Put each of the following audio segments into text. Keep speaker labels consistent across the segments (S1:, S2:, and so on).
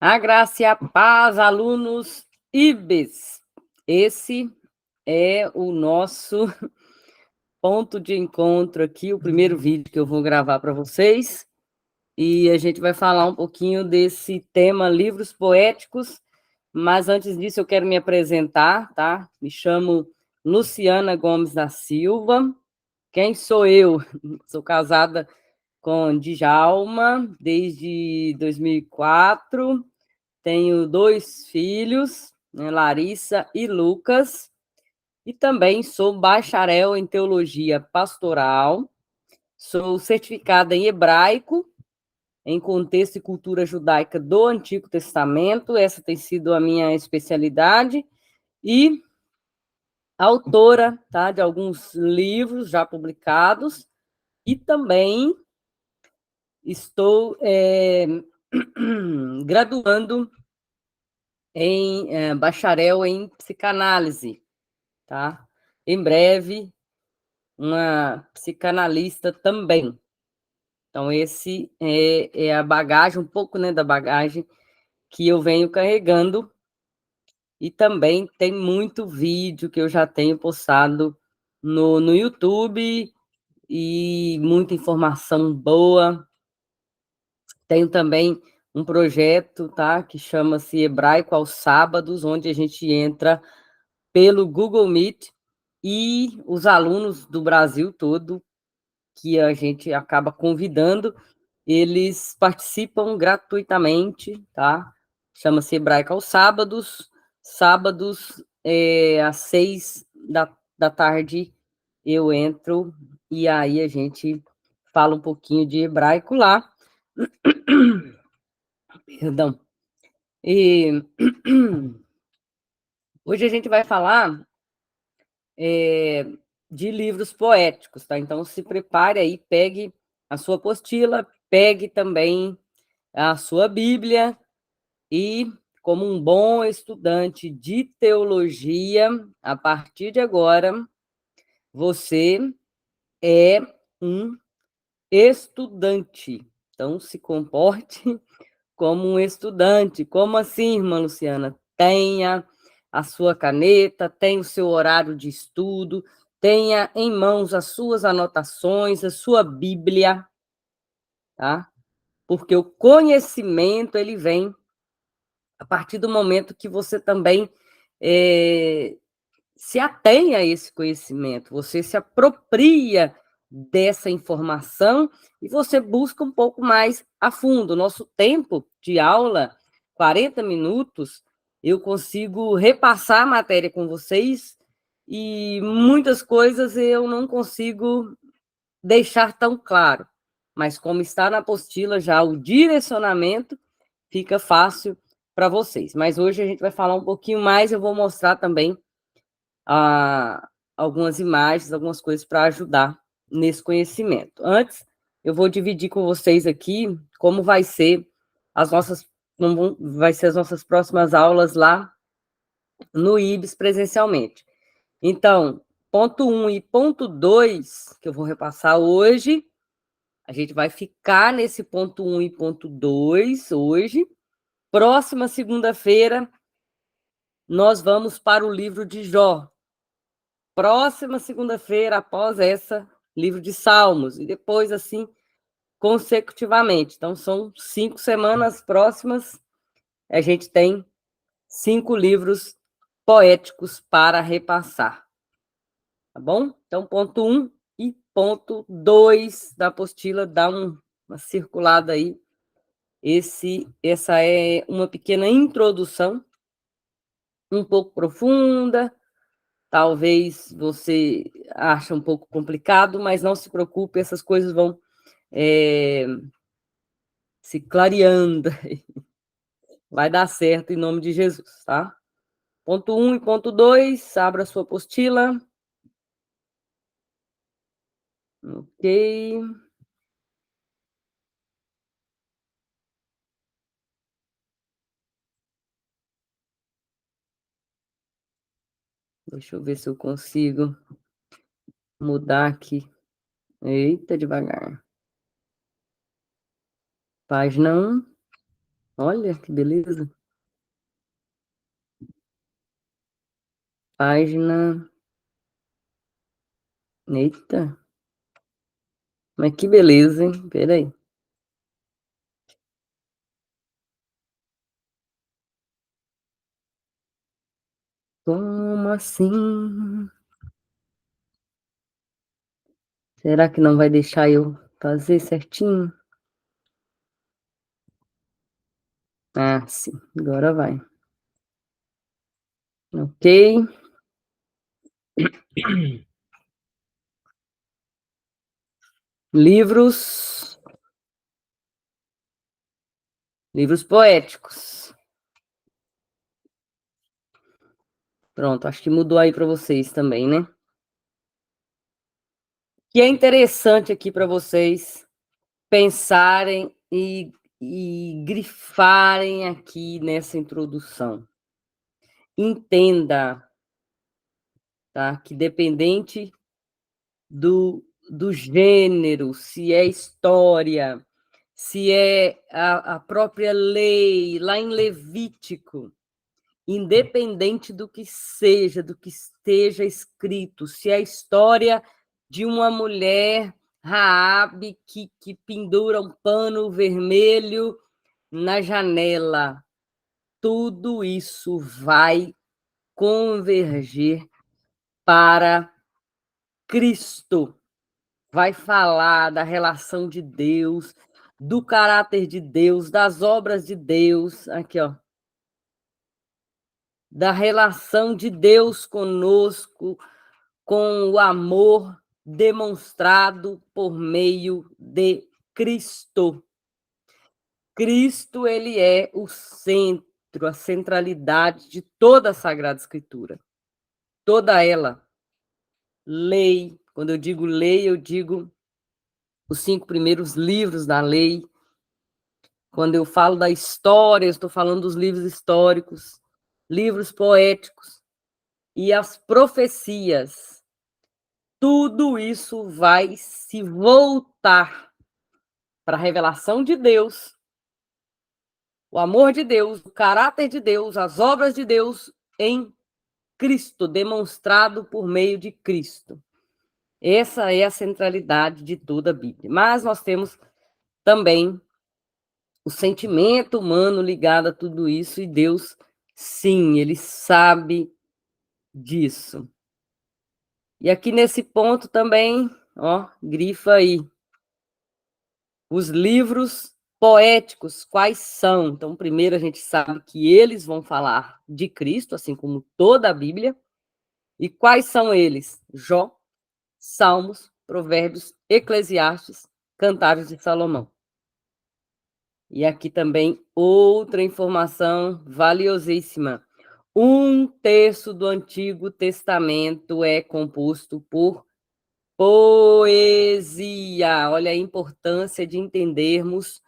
S1: A graça e a paz, alunos IBES. Esse é o nosso ponto de encontro aqui, o primeiro vídeo que eu vou gravar para vocês. E a gente vai falar um pouquinho desse tema livros poéticos, mas antes disso eu quero me apresentar, tá? Me chamo Luciana Gomes da Silva. Quem sou eu? Sou casada com Djalma desde 2004. Tenho 2 filhos, né, Larissa e Lucas, e também sou bacharel em teologia pastoral, sou certificada em hebraico, em contexto e cultura judaica do Antigo Testamento, essa tem sido a minha especialidade, e autora, tá, de alguns livros já publicados, e também estou graduando em bacharel em psicanálise, tá? Em breve, uma psicanalista também. Então, esse é a bagagem, um pouco, né, da bagagem que eu venho carregando. E também tem muito vídeo que eu já tenho postado no YouTube e muita informação boa. Tenho também um projeto, tá, que chama-se Hebraico aos Sábados, onde a gente entra pelo Google Meet e os alunos do Brasil todo, que a gente acaba convidando, eles participam gratuitamente, tá? Chama-se Hebraico aos Sábados. Sábados, às 6 da tarde, eu entro e aí a gente fala um pouquinho de hebraico lá. Perdão. E hoje a gente vai falar de livros poéticos, tá? Então se prepare aí, pegue a sua apostila, pegue também a sua Bíblia e, como um bom estudante de teologia, a partir de agora, você é um estudante. Então se comporte como um estudante. Como assim, irmã Luciana? Tenha a sua caneta, tenha o seu horário de estudo, tenha em mãos as suas anotações, a sua Bíblia, tá? Porque o conhecimento, ele vem a partir do momento que você também se atém a esse conhecimento, você se apropria dessa informação e você busca um pouco mais a fundo. Nosso tempo de aula, 40 minutos, eu consigo repassar a matéria com vocês e muitas coisas eu não consigo deixar tão claro. Mas como está na apostila já o direcionamento, fica fácil para vocês. Mas hoje a gente vai falar um pouquinho mais, eu vou mostrar também algumas imagens, algumas coisas para ajudar nesse conhecimento. Antes, eu vou dividir com vocês aqui como vai ser as nossas próximas aulas lá no IBS presencialmente. Então, ponto 1 e ponto 2, que eu vou repassar hoje, a gente vai ficar nesse ponto 1 e ponto 2 hoje. Próxima segunda-feira, nós vamos para o livro de Jó. Próxima segunda-feira, após essa, livro de Salmos. E depois, assim, consecutivamente. Então, são 5 semanas próximas. A gente tem 5 livros poéticos para repassar. Tá bom? Então, ponto 1 e ponto 2 da apostila, dá uma circulada aí. Essa é uma pequena introdução, um pouco profunda. Talvez você ache um pouco complicado, mas não se preocupe, essas coisas vão se clareando. Vai dar certo em nome de Jesus, tá? Ponto 1 e ponto 2, abra a sua apostila. Ok. Deixa eu ver se eu consigo mudar aqui. Eita, devagar. Página 1. Olha que beleza. Página. Eita, mas que beleza, hein? Peraí. Como assim? Será que não vai deixar eu fazer certinho? Ah, sim, agora vai. Ok. Livros, livros poéticos. Pronto, acho que mudou aí para vocês também, né? Que é interessante aqui para vocês pensarem e grifarem aqui nessa introdução. Entenda, tá? Que dependente do gênero, se é história, se é a própria lei, lá em Levítico, independente do que seja, do que esteja escrito, se é a história de uma mulher, Raabe, que pendura um pano vermelho na janela, tudo isso vai converger para Cristo. Vai falar da relação de Deus, do caráter de Deus, das obras de Deus, aqui, ó, da relação de Deus conosco, com o amor demonstrado por meio de Cristo. Cristo, ele é o centro, a centralidade de toda a Sagrada Escritura. Toda ela. Lei, quando eu digo lei, eu digo os 5 primeiros livros da lei. Quando eu falo da história, eu estou falando dos livros históricos, livros poéticos e as profecias. Tudo isso vai se voltar para a revelação de Deus, o amor de Deus, o caráter de Deus, as obras de Deus em Cristo, demonstrado por meio de Cristo. Essa é a centralidade de toda a Bíblia. Mas nós temos também o sentimento humano ligado a tudo isso, e Deus, sim, ele sabe disso. E aqui nesse ponto também, ó, grifa aí. Os livros poéticos, quais são? Então, primeiro a gente sabe que eles vão falar de Cristo, assim como toda a Bíblia. E quais são eles? Jó, Salmos, Provérbios, Eclesiastes, Cantares de Salomão. E aqui também outra informação valiosíssima. 1/3 do Antigo Testamento é composto por poesia. Olha a importância de entendermos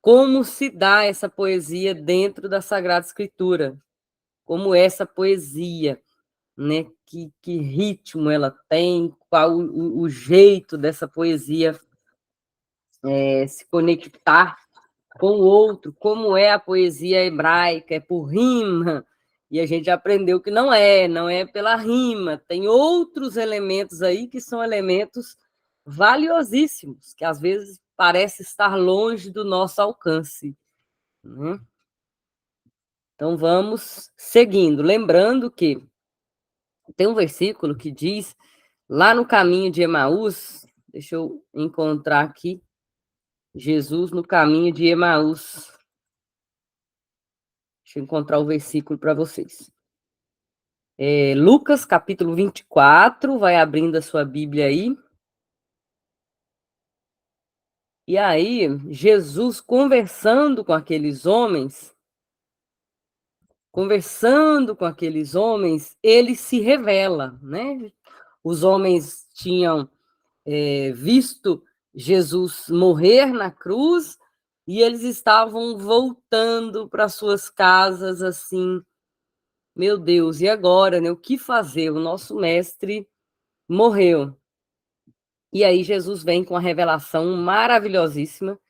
S1: como se dá essa poesia dentro da Sagrada Escritura. Como essa poesia, né? Que ritmo ela tem, qual o jeito dessa poesia se conectar com o outro, como é a poesia hebraica, é por rima, e a gente aprendeu que não é pela rima, tem outros elementos aí que são elementos valiosíssimos, que às vezes parece estar longe do nosso alcance, né? Então vamos seguindo, lembrando que tem um versículo que diz, lá no caminho de Emaús, deixa eu encontrar aqui, Jesus no caminho de Emaús. Deixa eu encontrar o versículo para vocês. Lucas, capítulo 24, vai abrindo a sua Bíblia aí. E aí, Jesus ele se revela, né? Os homens tinham visto Jesus morrer na cruz e eles estavam voltando para suas casas assim, meu Deus, e agora, né? O que fazer? O nosso mestre morreu. E aí Jesus vem com a revelação maravilhosíssima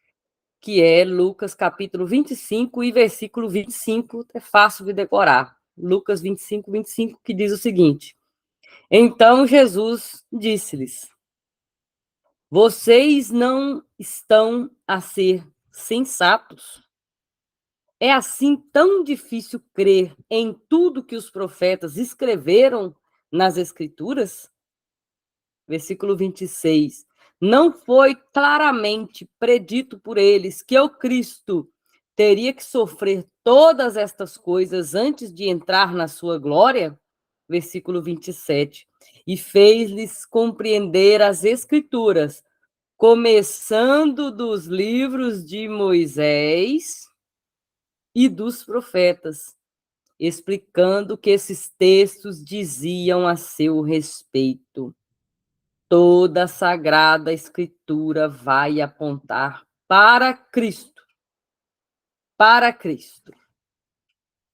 S1: que é Lucas capítulo 25 e versículo 25, é fácil de decorar. Lucas 25, 25, que diz o seguinte: Então Jesus disse-lhes: Vocês não estão a ser sensatos? É assim tão difícil crer em tudo que os profetas escreveram nas Escrituras? Versículo 26. Não foi claramente predito por eles que o Cristo teria que sofrer todas estas coisas antes de entrar na sua glória? Versículo 27. E fez-lhes compreender as Escrituras, começando dos livros de Moisés e dos profetas, explicando o que esses textos diziam a seu respeito. Toda a Sagrada Escritura vai apontar para Cristo. Para Cristo.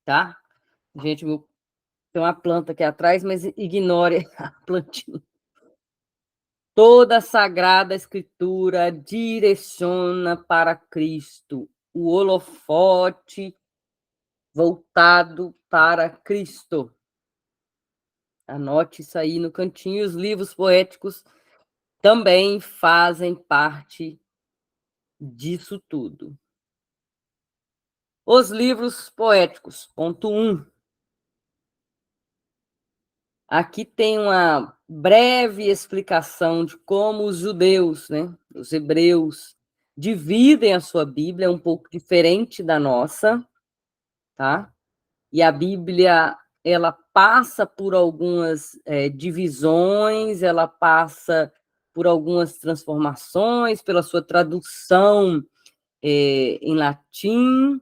S1: Tá? Gente, tem uma planta aqui atrás, mas ignore a plantinha. Toda a Sagrada Escritura direciona para Cristo. O holofote voltado para Cristo. Anote isso aí no cantinho. Os livros poéticos também fazem parte disso tudo. Os livros poéticos, ponto 1. Aqui tem uma breve explicação de como os judeus, né, os hebreus, dividem a sua Bíblia, um pouco diferente da nossa, tá? E a Bíblia, ela passa por algumas divisões, ela passa por algumas transformações, pela sua tradução em latim,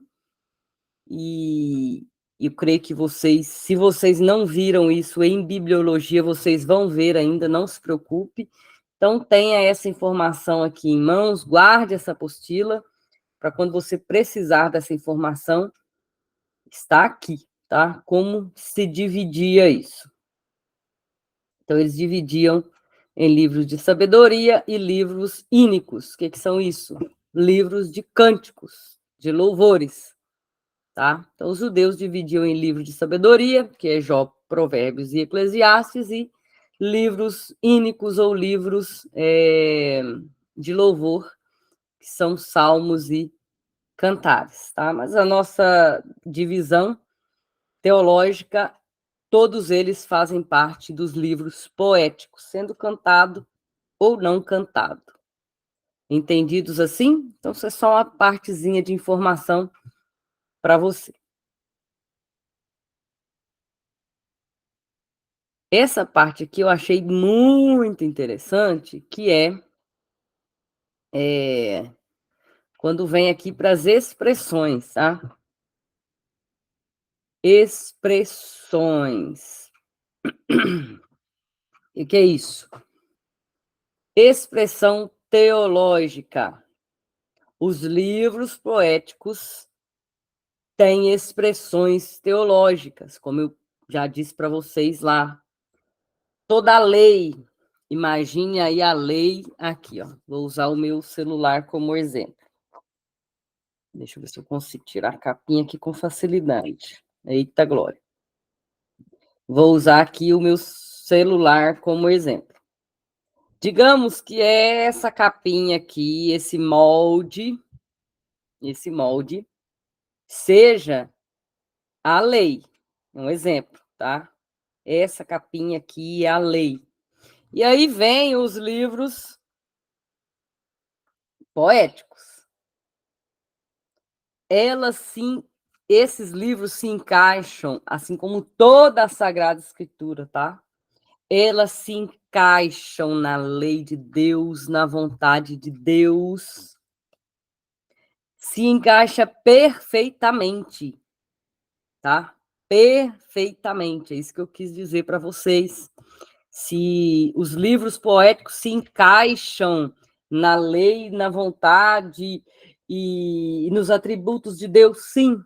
S1: e eu creio que vocês, se vocês não viram isso em bibliologia, vocês vão ver ainda, não se preocupe. Então, tenha essa informação aqui em mãos, guarde essa apostila, para quando você precisar dessa informação, está aqui, tá? Como se dividia isso. Então, eles dividiam em livros de sabedoria e livros ínicos. O que são isso? Livros de cânticos, de louvores. Tá? Então, os judeus dividiam em livro de sabedoria, que é Jó, Provérbios e Eclesiastes, e livros ínicos ou livros de louvor, que são salmos e cantares. Tá? Mas a nossa divisão teológica, todos eles fazem parte dos livros poéticos, sendo cantado ou não cantado. Entendidos assim? Então, isso é só uma partezinha de informação para você. Essa parte aqui eu achei muito interessante, que quando vem aqui para as expressões, tá? Expressões. E o que é isso? Expressão teológica. Os livros poéticos têm expressões teológicas, como eu já disse para vocês lá. Toda a lei, imagine aí a lei aqui, ó. Vou usar o meu celular como exemplo. Deixa eu ver se eu consigo tirar a capinha aqui com facilidade. Eita, glória. Vou usar aqui o meu celular como exemplo. Digamos que essa capinha aqui, esse molde, seja a lei. Um exemplo, tá? Essa capinha aqui é a lei. E aí vem os livros poéticos. Esses livros se encaixam, assim como toda a Sagrada Escritura, tá? Elas se encaixam na lei de Deus, na vontade de Deus. Se encaixa perfeitamente, tá? Perfeitamente, é isso que eu quis dizer para vocês. Se os livros poéticos se encaixam na lei, na vontade e nos atributos de Deus, sim,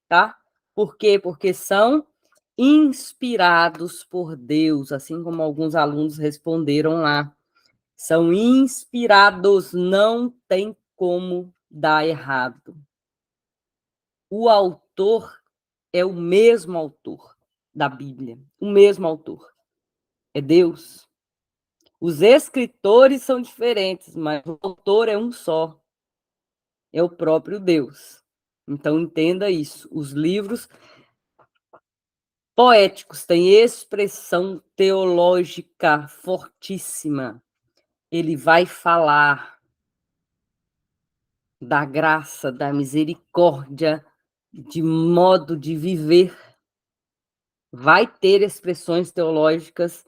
S1: tá? Por quê? Porque são inspirados por Deus, assim como alguns alunos responderam lá. São inspirados, não tem como dar errado. O autor é o mesmo autor da Bíblia, o mesmo autor. É Deus. Os escritores são diferentes, mas o autor é um só. É o próprio Deus. Então, entenda isso. Os livros poéticos têm expressão teológica fortíssima. Ele vai falar da graça, da misericórdia, de modo de viver. Vai ter expressões teológicas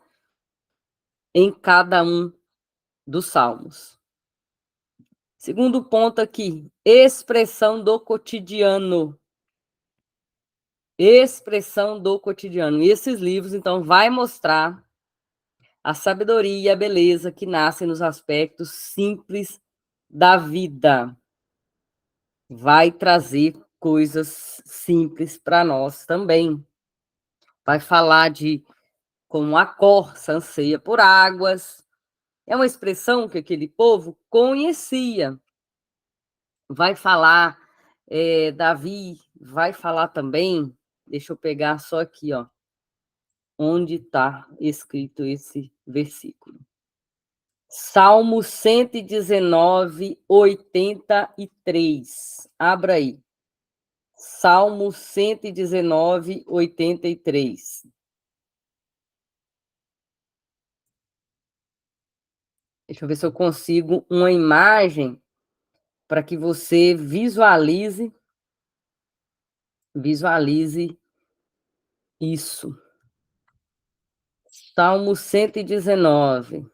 S1: em cada um dos salmos. Segundo ponto aqui, expressão do cotidiano. Expressão do cotidiano. E esses livros, então, vai mostrar a sabedoria e a beleza que nascem nos aspectos simples da vida. Vai trazer coisas simples para nós também. Vai falar de como a corça anseia por águas. É uma expressão que aquele povo conhecia. Vai falar, Davi, vai falar também, deixa eu pegar só aqui, ó, onde está escrito esse versículo. Salmo 119, 83. Abra aí. Salmo 119, 83. Deixa eu ver se eu consigo uma imagem para que você visualize isso. Salmo 119.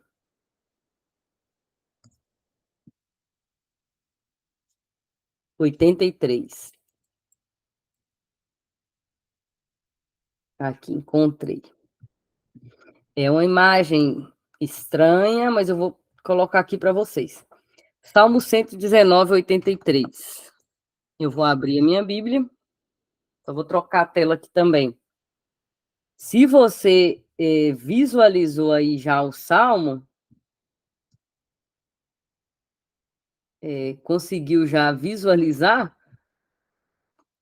S1: 83. Aqui, encontrei. É uma imagem estranha, mas eu vou colocar aqui para vocês. Salmo 119, 83. Eu vou abrir a minha Bíblia. Só vou trocar a tela aqui também. Se você visualizou aí já o Salmo, conseguiu já visualizar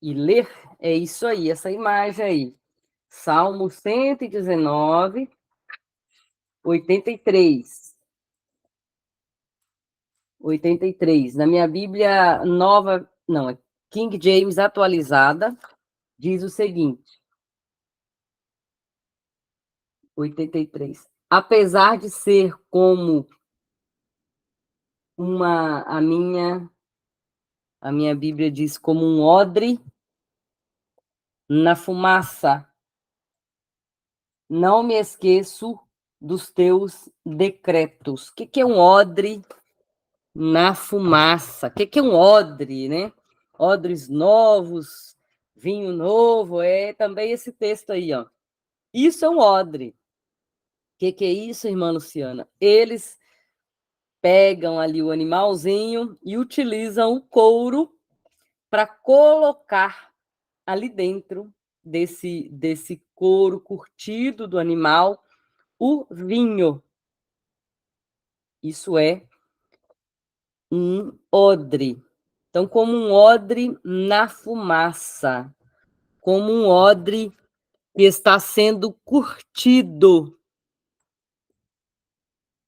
S1: e ler, é isso aí, essa imagem aí. Salmo 119, 83. 83. Na minha Bíblia nova, não, é King James atualizada, diz o seguinte: 83. Apesar de ser como a minha Bíblia diz como um odre na fumaça, não me esqueço dos teus decretos. O que é um odre na fumaça? O que é um odre, né? Odres novos, vinho novo, é também esse texto aí, ó. Isso é um odre. O que é isso, irmã Luciana? Eles pegam ali o animalzinho e utilizam o couro para colocar ali dentro desse couro curtido do animal o vinho. Isso é um odre. Então, como um odre na fumaça, como um odre que está sendo curtido,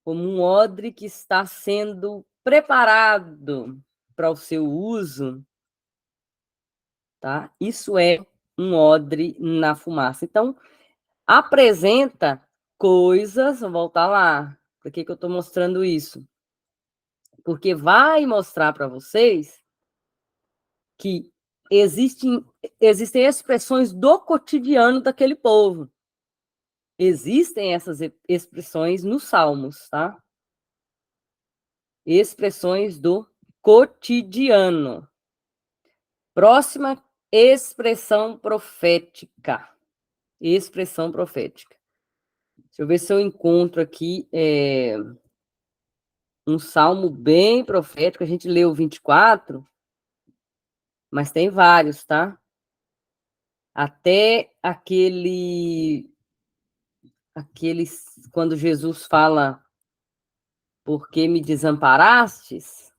S1: como um odre que está sendo preparado para o seu uso, tá? Isso é um odre na fumaça. Então, apresenta coisas, vou voltar lá. Por que eu estou mostrando isso? Porque vai mostrar para vocês que existem expressões do cotidiano daquele povo. Existem essas expressões nos Salmos, tá? Expressões do cotidiano. Próxima expressão profética. Expressão profética. Deixa eu ver se eu encontro aqui um salmo bem profético. A gente leu 24, mas tem vários, tá? Até quando Jesus fala, por que me desamparastes?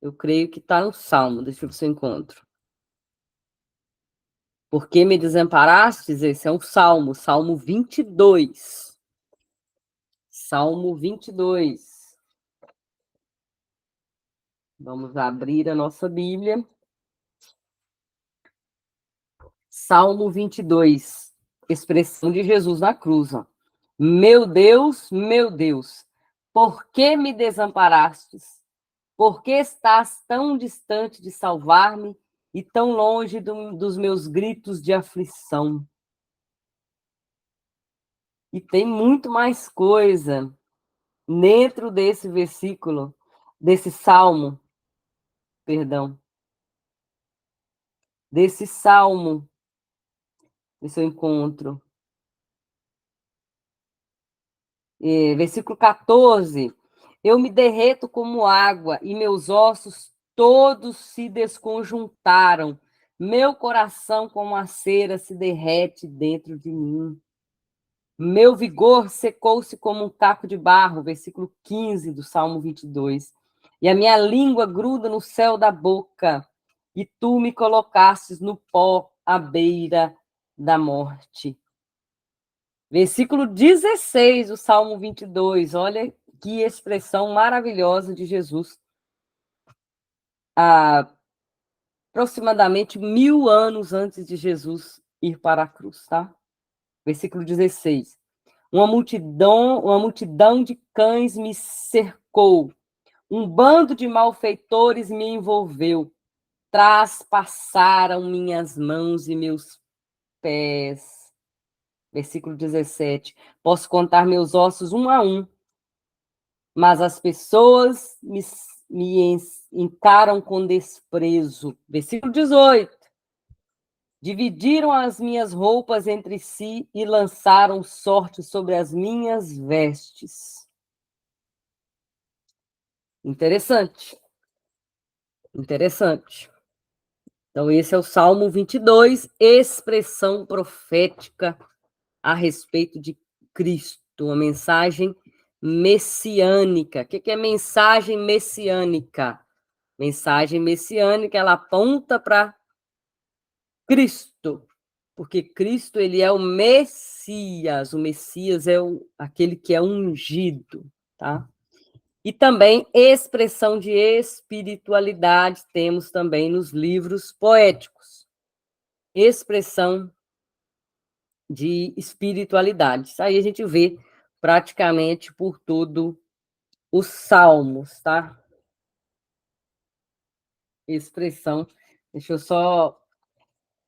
S1: Eu creio que está no Salmo, deixa eu ver se eu encontro. Por que me desamparastes? Esse é um Salmo, Salmo 22. Salmo 22. Vamos abrir a nossa Bíblia. Salmo 22, expressão de Jesus na cruz. Ó. Meu Deus, por que me desamparastes? Por que estás tão distante de salvar-me e tão longe dos meus gritos de aflição? E tem muito mais coisa dentro desse versículo, desse salmo, perdão, desse salmo, esse eu encontro. Versículo 14. Eu me derreto como água e meus ossos todos se desconjuntaram. Meu coração, como a cera, se derrete dentro de mim. Meu vigor secou-se como um caco de barro. Versículo 15 do Salmo 22. E a minha língua gruda no céu da boca. E tu me colocastes no pó à beira da morte. Versículo 16 do Salmo 22, olha que expressão maravilhosa de Jesus. Aproximadamente 1000 anos antes de Jesus ir para a cruz, tá? Versículo 16. Uma multidão de cães me cercou, um bando de malfeitores me envolveu, traspassaram minhas mãos e meus pés. Versículo 17. Posso contar meus ossos um a um, mas as pessoas me encaram com desprezo. Versículo 18. Dividiram as minhas roupas entre si e lançaram sorte sobre as minhas vestes. Interessante. Interessante. Então, esse é o Salmo 22, expressão profética a respeito de Cristo, uma mensagem messiânica. O que é mensagem messiânica? Mensagem messiânica, ela aponta para Cristo, porque Cristo, ele é o Messias é aquele que é ungido, tá? E também expressão de espiritualidade, temos também nos livros poéticos. Expressão de espiritualidade. Isso aí a gente vê praticamente por todo os salmos, tá? Expressão. Deixa eu só.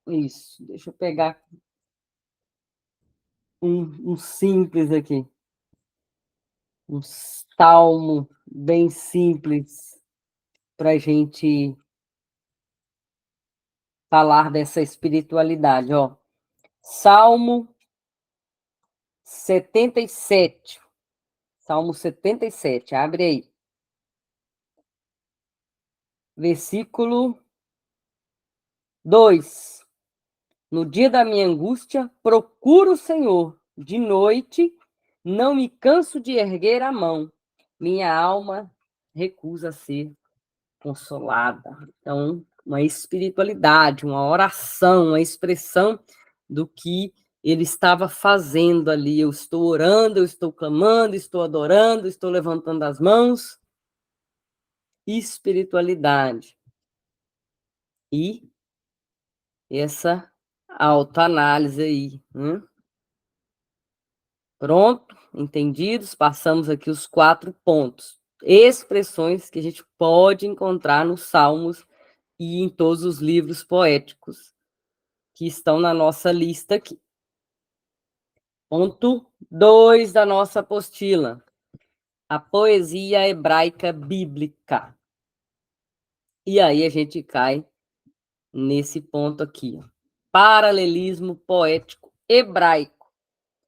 S1: Isso, deixa eu pegar um simples aqui. Um salmo bem simples para a gente falar dessa espiritualidade, ó. Salmo 77. Salmo 77, abre aí. Versículo 2. No dia da minha angústia, procuro o Senhor. De noite, não me canso de erguer a mão. Minha alma recusa ser consolada. Então, uma espiritualidade, uma oração, uma expressão do que ele estava fazendo ali. Eu estou orando, eu estou clamando, estou adorando, estou levantando as mãos. Espiritualidade. E essa autoanálise aí. Pronto, entendidos? Passamos aqui os 4 pontos. Expressões que a gente pode encontrar nos Salmos e em todos os livros poéticos que estão na nossa lista aqui. Ponto 2 da nossa apostila. A poesia hebraica bíblica. E aí a gente cai nesse ponto aqui. Ó. Paralelismo poético hebraico.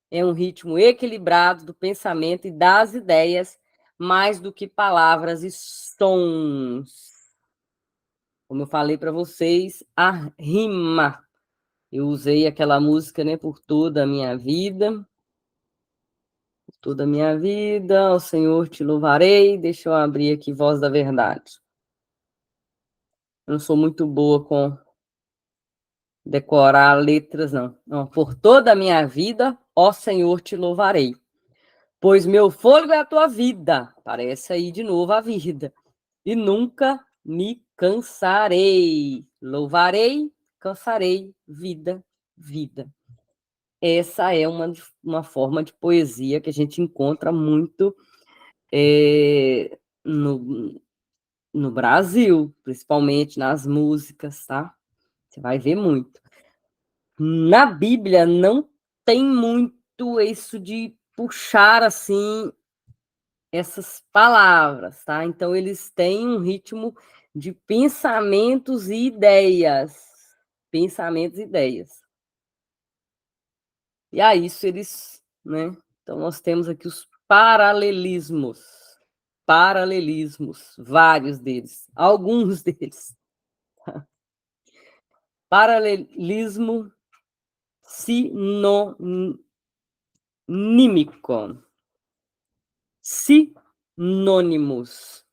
S1: É um ritmo equilibrado do pensamento e das ideias, mais do que palavras e sons. Como eu falei para vocês, a rima. Eu usei aquela música, né, por toda a minha vida. Por toda a minha vida, ao Senhor te louvarei. Deixa eu abrir aqui Voz da Verdade. Eu não sou muito boa com decorar letras, não. Não. Por toda a minha vida, ó Senhor, te louvarei. Pois meu fôlego é a tua vida. Parece aí de novo a vida. E nunca me cansarei. Louvarei, cansarei, vida, vida. Essa é uma forma de poesia que a gente encontra muito no Brasil, principalmente nas músicas, tá? Você vai ver muito. Na Bíblia não tem muito isso de puxar assim essas palavras, tá? Então eles têm um ritmo de pensamentos e ideias. Pensamentos e ideias. E a isso eles, né? Então nós temos aqui os paralelismos. Paralelismos, vários deles, alguns deles. Paralelismo sinonímico. Sinônimos,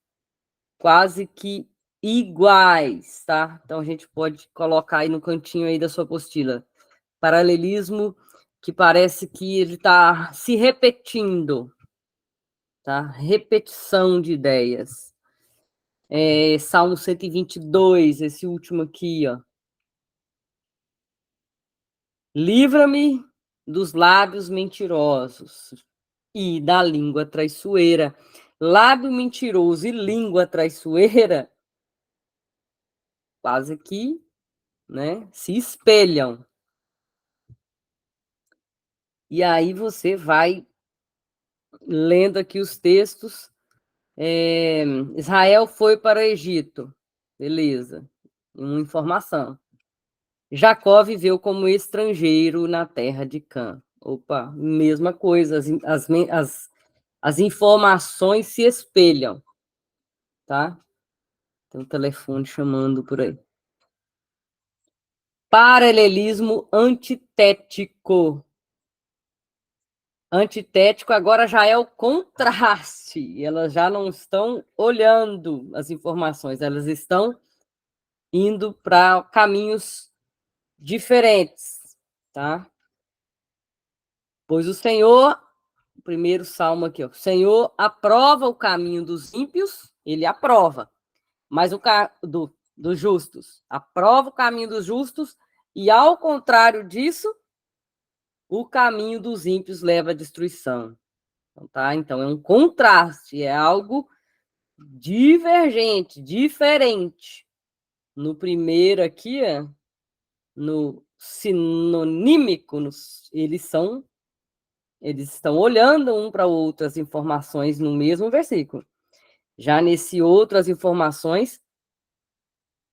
S1: quase que iguais, tá? Então a gente pode colocar aí no cantinho aí da sua apostila. Paralelismo que parece que ele está se repetindo, tá? Repetição de ideias. Salmo 122, esse último aqui, ó. Livra-me dos lábios mentirosos e da língua traiçoeira. Lábio mentiroso e língua traiçoeira quase que, né, se espelham. E aí você vai lendo aqui os textos. Israel foi para o Egito. Beleza. Uma informação. Jacó viveu como estrangeiro na terra de Cã. Opa, mesma coisa. As informações se espelham, tá? Tem um telefone chamando por aí. Paralelismo antitético. Antitético agora já é o contraste. Elas já não estão olhando as informações, elas estão indo para caminhos diferentes, tá? Pois o Senhor, o primeiro salmo aqui, ó, o Senhor aprova o caminho dos ímpios, ele aprova, mas dos justos, aprova o caminho dos justos, e ao contrário disso, o caminho dos ímpios leva à destruição. Então, tá? Então é um contraste, é algo divergente, diferente. No primeiro aqui, no sinonímico, eles estão olhando um para o outro as informações no mesmo versículo. Já nesse outro, as informações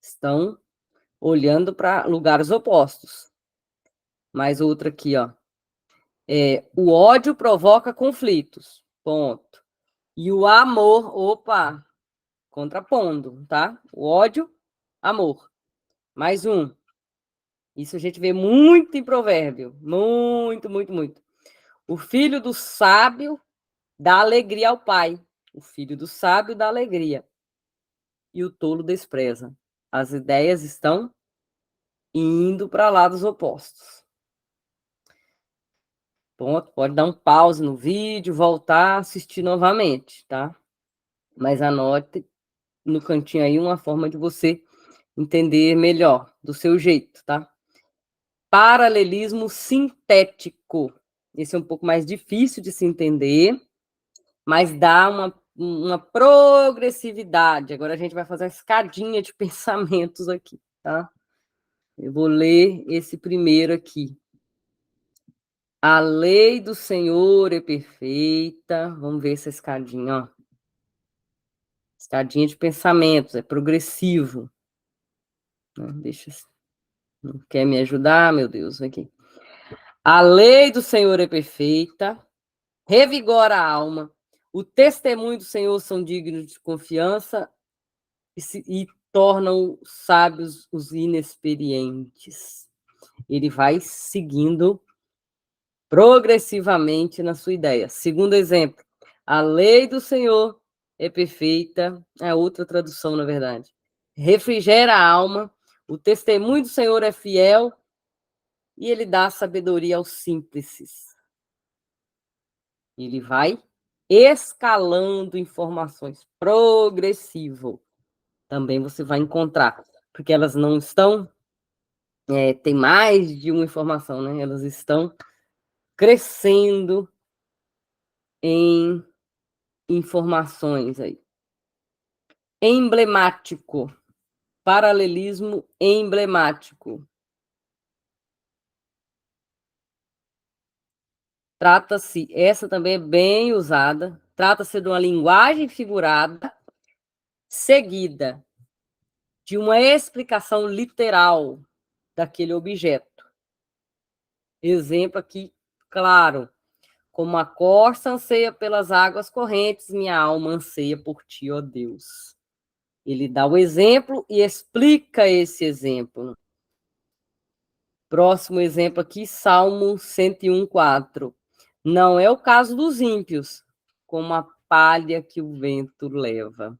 S1: estão olhando para lugares opostos. Mais outra aqui, ó. O ódio provoca conflitos. Ponto. E o amor, opa, contrapondo, tá? O ódio, amor. Mais um. Isso a gente vê muito em provérbio. Muito, muito, muito. O filho do sábio dá alegria ao pai. O filho do sábio dá alegria. E o tolo despreza. As ideias estão indo para lados opostos. Ponto. Pode dar um pause no vídeo, voltar a assistir novamente, tá? Mas anote no cantinho aí uma forma de você entender melhor, do seu jeito, tá? Paralelismo sintético. Esse é um pouco mais difícil de se entender, mas dá uma progressividade. Agora a gente vai fazer uma escadinha de pensamentos aqui, tá? Eu vou ler esse primeiro aqui. A lei do Senhor é perfeita. Vamos ver essa escadinha, ó. Escadinha de pensamentos, é progressivo. Deixa. Não quer me ajudar, meu Deus, aqui. A lei do Senhor é perfeita, revigora a alma. O testemunho do Senhor são dignos de confiança e tornam sábios os inexperientes. Ele vai seguindo progressivamente na sua ideia. Segundo exemplo, a lei do Senhor é perfeita, é outra tradução, na verdade. refrigera a alma, o testemunho do Senhor é fiel e ele dá sabedoria aos simples. Ele vai escalando informações, progressivo. Também você vai encontrar, porque elas não estão, tem mais de uma informação, né? Elas estão crescendo em informações aí. Emblemático, paralelismo emblemático. Trata-se, essa também é bem usada, trata-se de uma linguagem figurada seguida de uma explicação literal daquele objeto. Exemplo aqui, claro, como a corça anseia pelas águas correntes, minha alma anseia por ti, ó Deus. Ele dá o exemplo e explica esse exemplo. Próximo exemplo aqui, Salmo 101:4. Não é o caso dos ímpios, como a palha que o vento leva.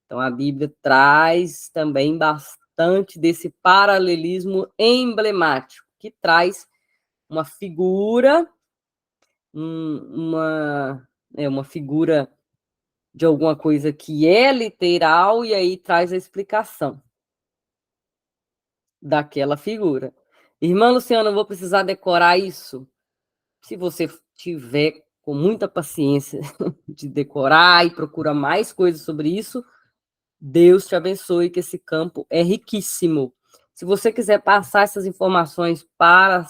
S1: Então, a Bíblia traz também bastante desse paralelismo emblemático, que traz uma figura, uma figura de alguma coisa que é literal, e aí traz a explicação daquela figura. Irmã Luciana, eu vou precisar decorar isso? Se você tiver com muita paciência de decorar e procura mais coisas sobre isso, Deus te abençoe, que esse campo é riquíssimo. Se você quiser passar essas informações para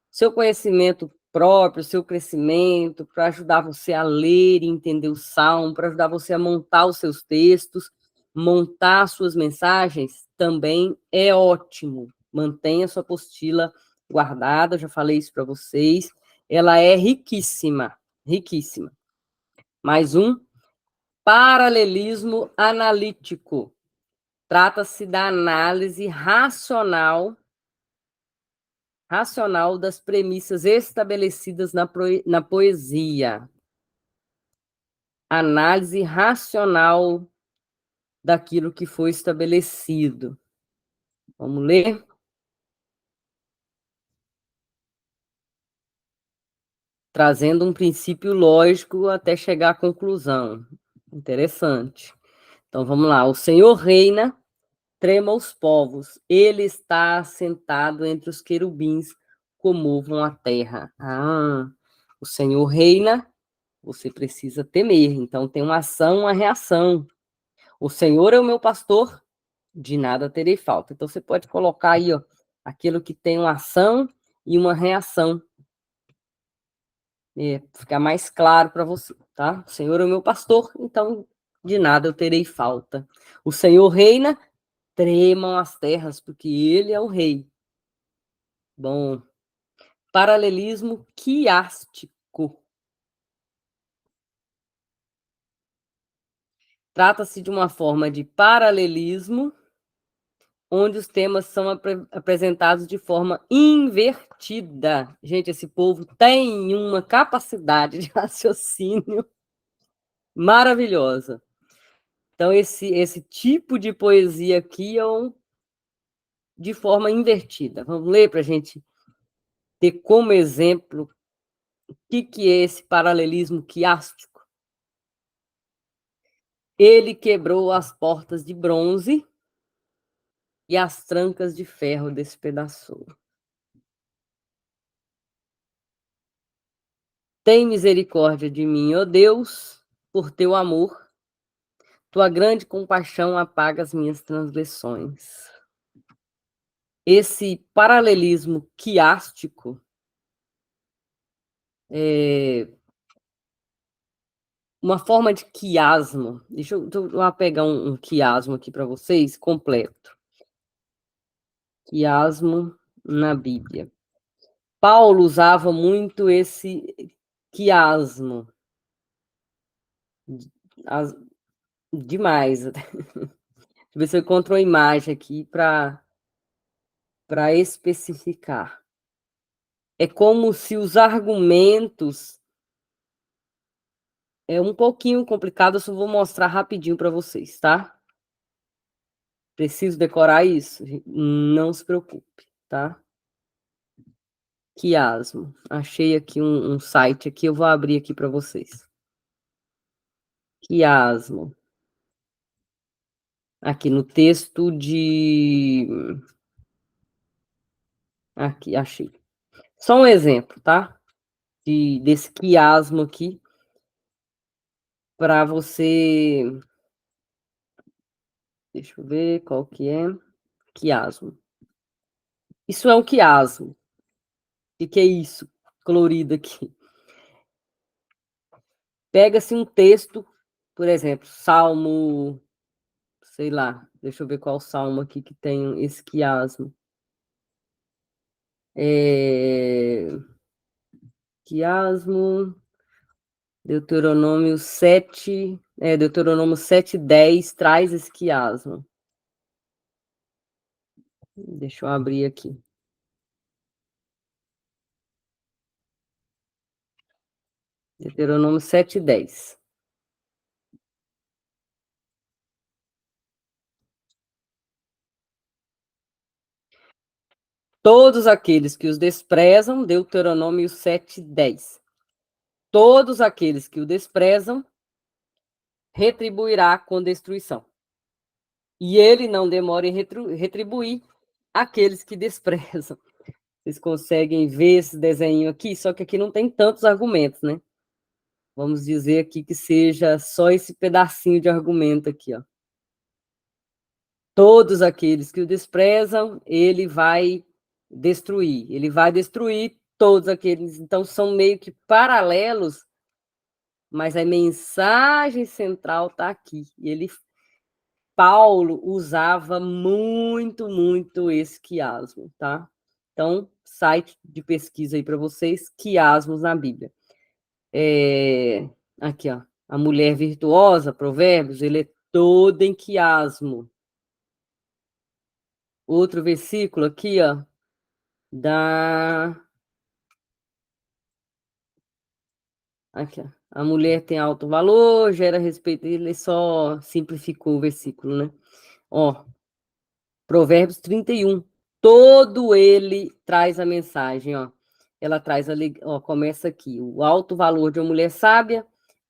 S1: seu conhecimento próprio, seu crescimento, para ajudar você a ler e entender o Salmo, para ajudar você a montar os seus textos, montar suas mensagens, também é ótimo. Mantenha sua apostila guardada, já falei isso para vocês. Ela é riquíssima, riquíssima. Mais um, paralelismo analítico. Trata-se da análise racional das premissas estabelecidas na poesia. Análise racional daquilo que foi estabelecido. Vamos ler? Trazendo um princípio lógico até chegar à conclusão. Interessante. Então vamos lá. O Senhor reina, trema os povos. Ele está sentado entre os querubins, comovam a terra. O Senhor reina, você precisa temer. Então tem uma ação, uma reação. O Senhor é o meu pastor, de nada terei falta. Então você pode colocar aí, ó, aquilo que tem uma ação e uma reação. Ficar mais claro para você, tá? O Senhor é o meu pastor, então de nada eu terei falta. O Senhor reina, tremam as terras, porque ele é o rei. Bom, paralelismo quiástico. Trata-se de uma forma de paralelismo onde os temas são apresentados de forma invertida. Gente, esse povo tem uma capacidade de raciocínio maravilhosa. Então, esse tipo de poesia aqui é de forma invertida. Vamos ler para a gente ter como exemplo o que é esse paralelismo quiástico. Ele quebrou as portas de bronze e as trancas de ferro despedaçou. Tem misericórdia de mim, ó Deus, por teu amor. Tua grande compaixão apaga as minhas transgressões. Esse paralelismo quiástico é uma forma de quiasmo. Deixa eu pegar um quiasmo aqui para vocês, completo. Quiasmo na Bíblia. Paulo usava muito esse quiasmo. Demais. Deixa eu ver se eu encontro uma imagem aqui para especificar. É como se os argumentos... É um pouquinho complicado, eu só vou mostrar rapidinho para vocês, tá? Preciso decorar isso? Não se preocupe, tá? Quiasmo. Achei aqui um site aqui, eu vou abrir aqui para vocês. Quiasmo. Aqui no texto de... Aqui, achei. Só um exemplo, tá? Desse quiasmo aqui, para você... Deixa eu ver qual que é. Quiasmo. Isso é um quiasmo. O que é isso? Colorido aqui. Pega-se um texto, por exemplo, Salmo, sei lá, deixa eu ver qual salmo aqui que tem esse quiasmo. Quiasmo, Deuteronômio 7, Deuteronômio 7:10 traz esse quiasmo. Deixa eu abrir aqui. Deuteronômio 7:10. Todos aqueles que os desprezam, Deuteronômio 7:10. Todos aqueles que o desprezam, retribuirá com destruição. E ele não demora em retribuir aqueles que desprezam. Vocês conseguem ver esse desenho aqui? Só que aqui não tem tantos argumentos, né? Vamos dizer aqui que seja só esse pedacinho de argumento aqui, ó. Todos aqueles que o desprezam, ele vai destruir. Ele vai destruir todos aqueles. Então, são meio que paralelos, mas a mensagem central está aqui. E Paulo usava muito esse quiasmo, tá? Então, site de pesquisa aí para vocês, quiasmos na Bíblia. Aqui, ó, a mulher virtuosa, Provérbios, ele é todo em quiasmo. Outro versículo aqui, ó, aqui, ó, a mulher tem alto valor, gera respeito, ele só simplificou o versículo, né? Ó, Provérbios 31, todo ele traz a mensagem, ó. Ela traz, ó, começa aqui, o alto valor de uma mulher sábia,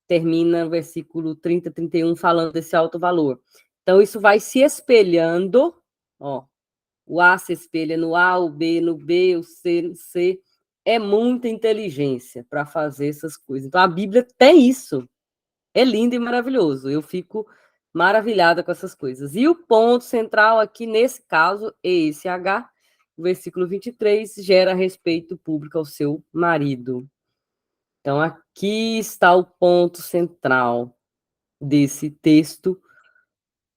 S1: termina no versículo 30, 31, falando desse alto valor. Então, isso vai se espelhando, ó, o A se espelha no A, o B no B, o C no C. É muita inteligência para fazer essas coisas. Então, a Bíblia tem isso. É lindo e maravilhoso. Eu fico maravilhada com essas coisas. E o ponto central aqui, nesse caso, é esse H, o versículo 23, gera respeito público ao seu marido. Então, aqui está o ponto central desse texto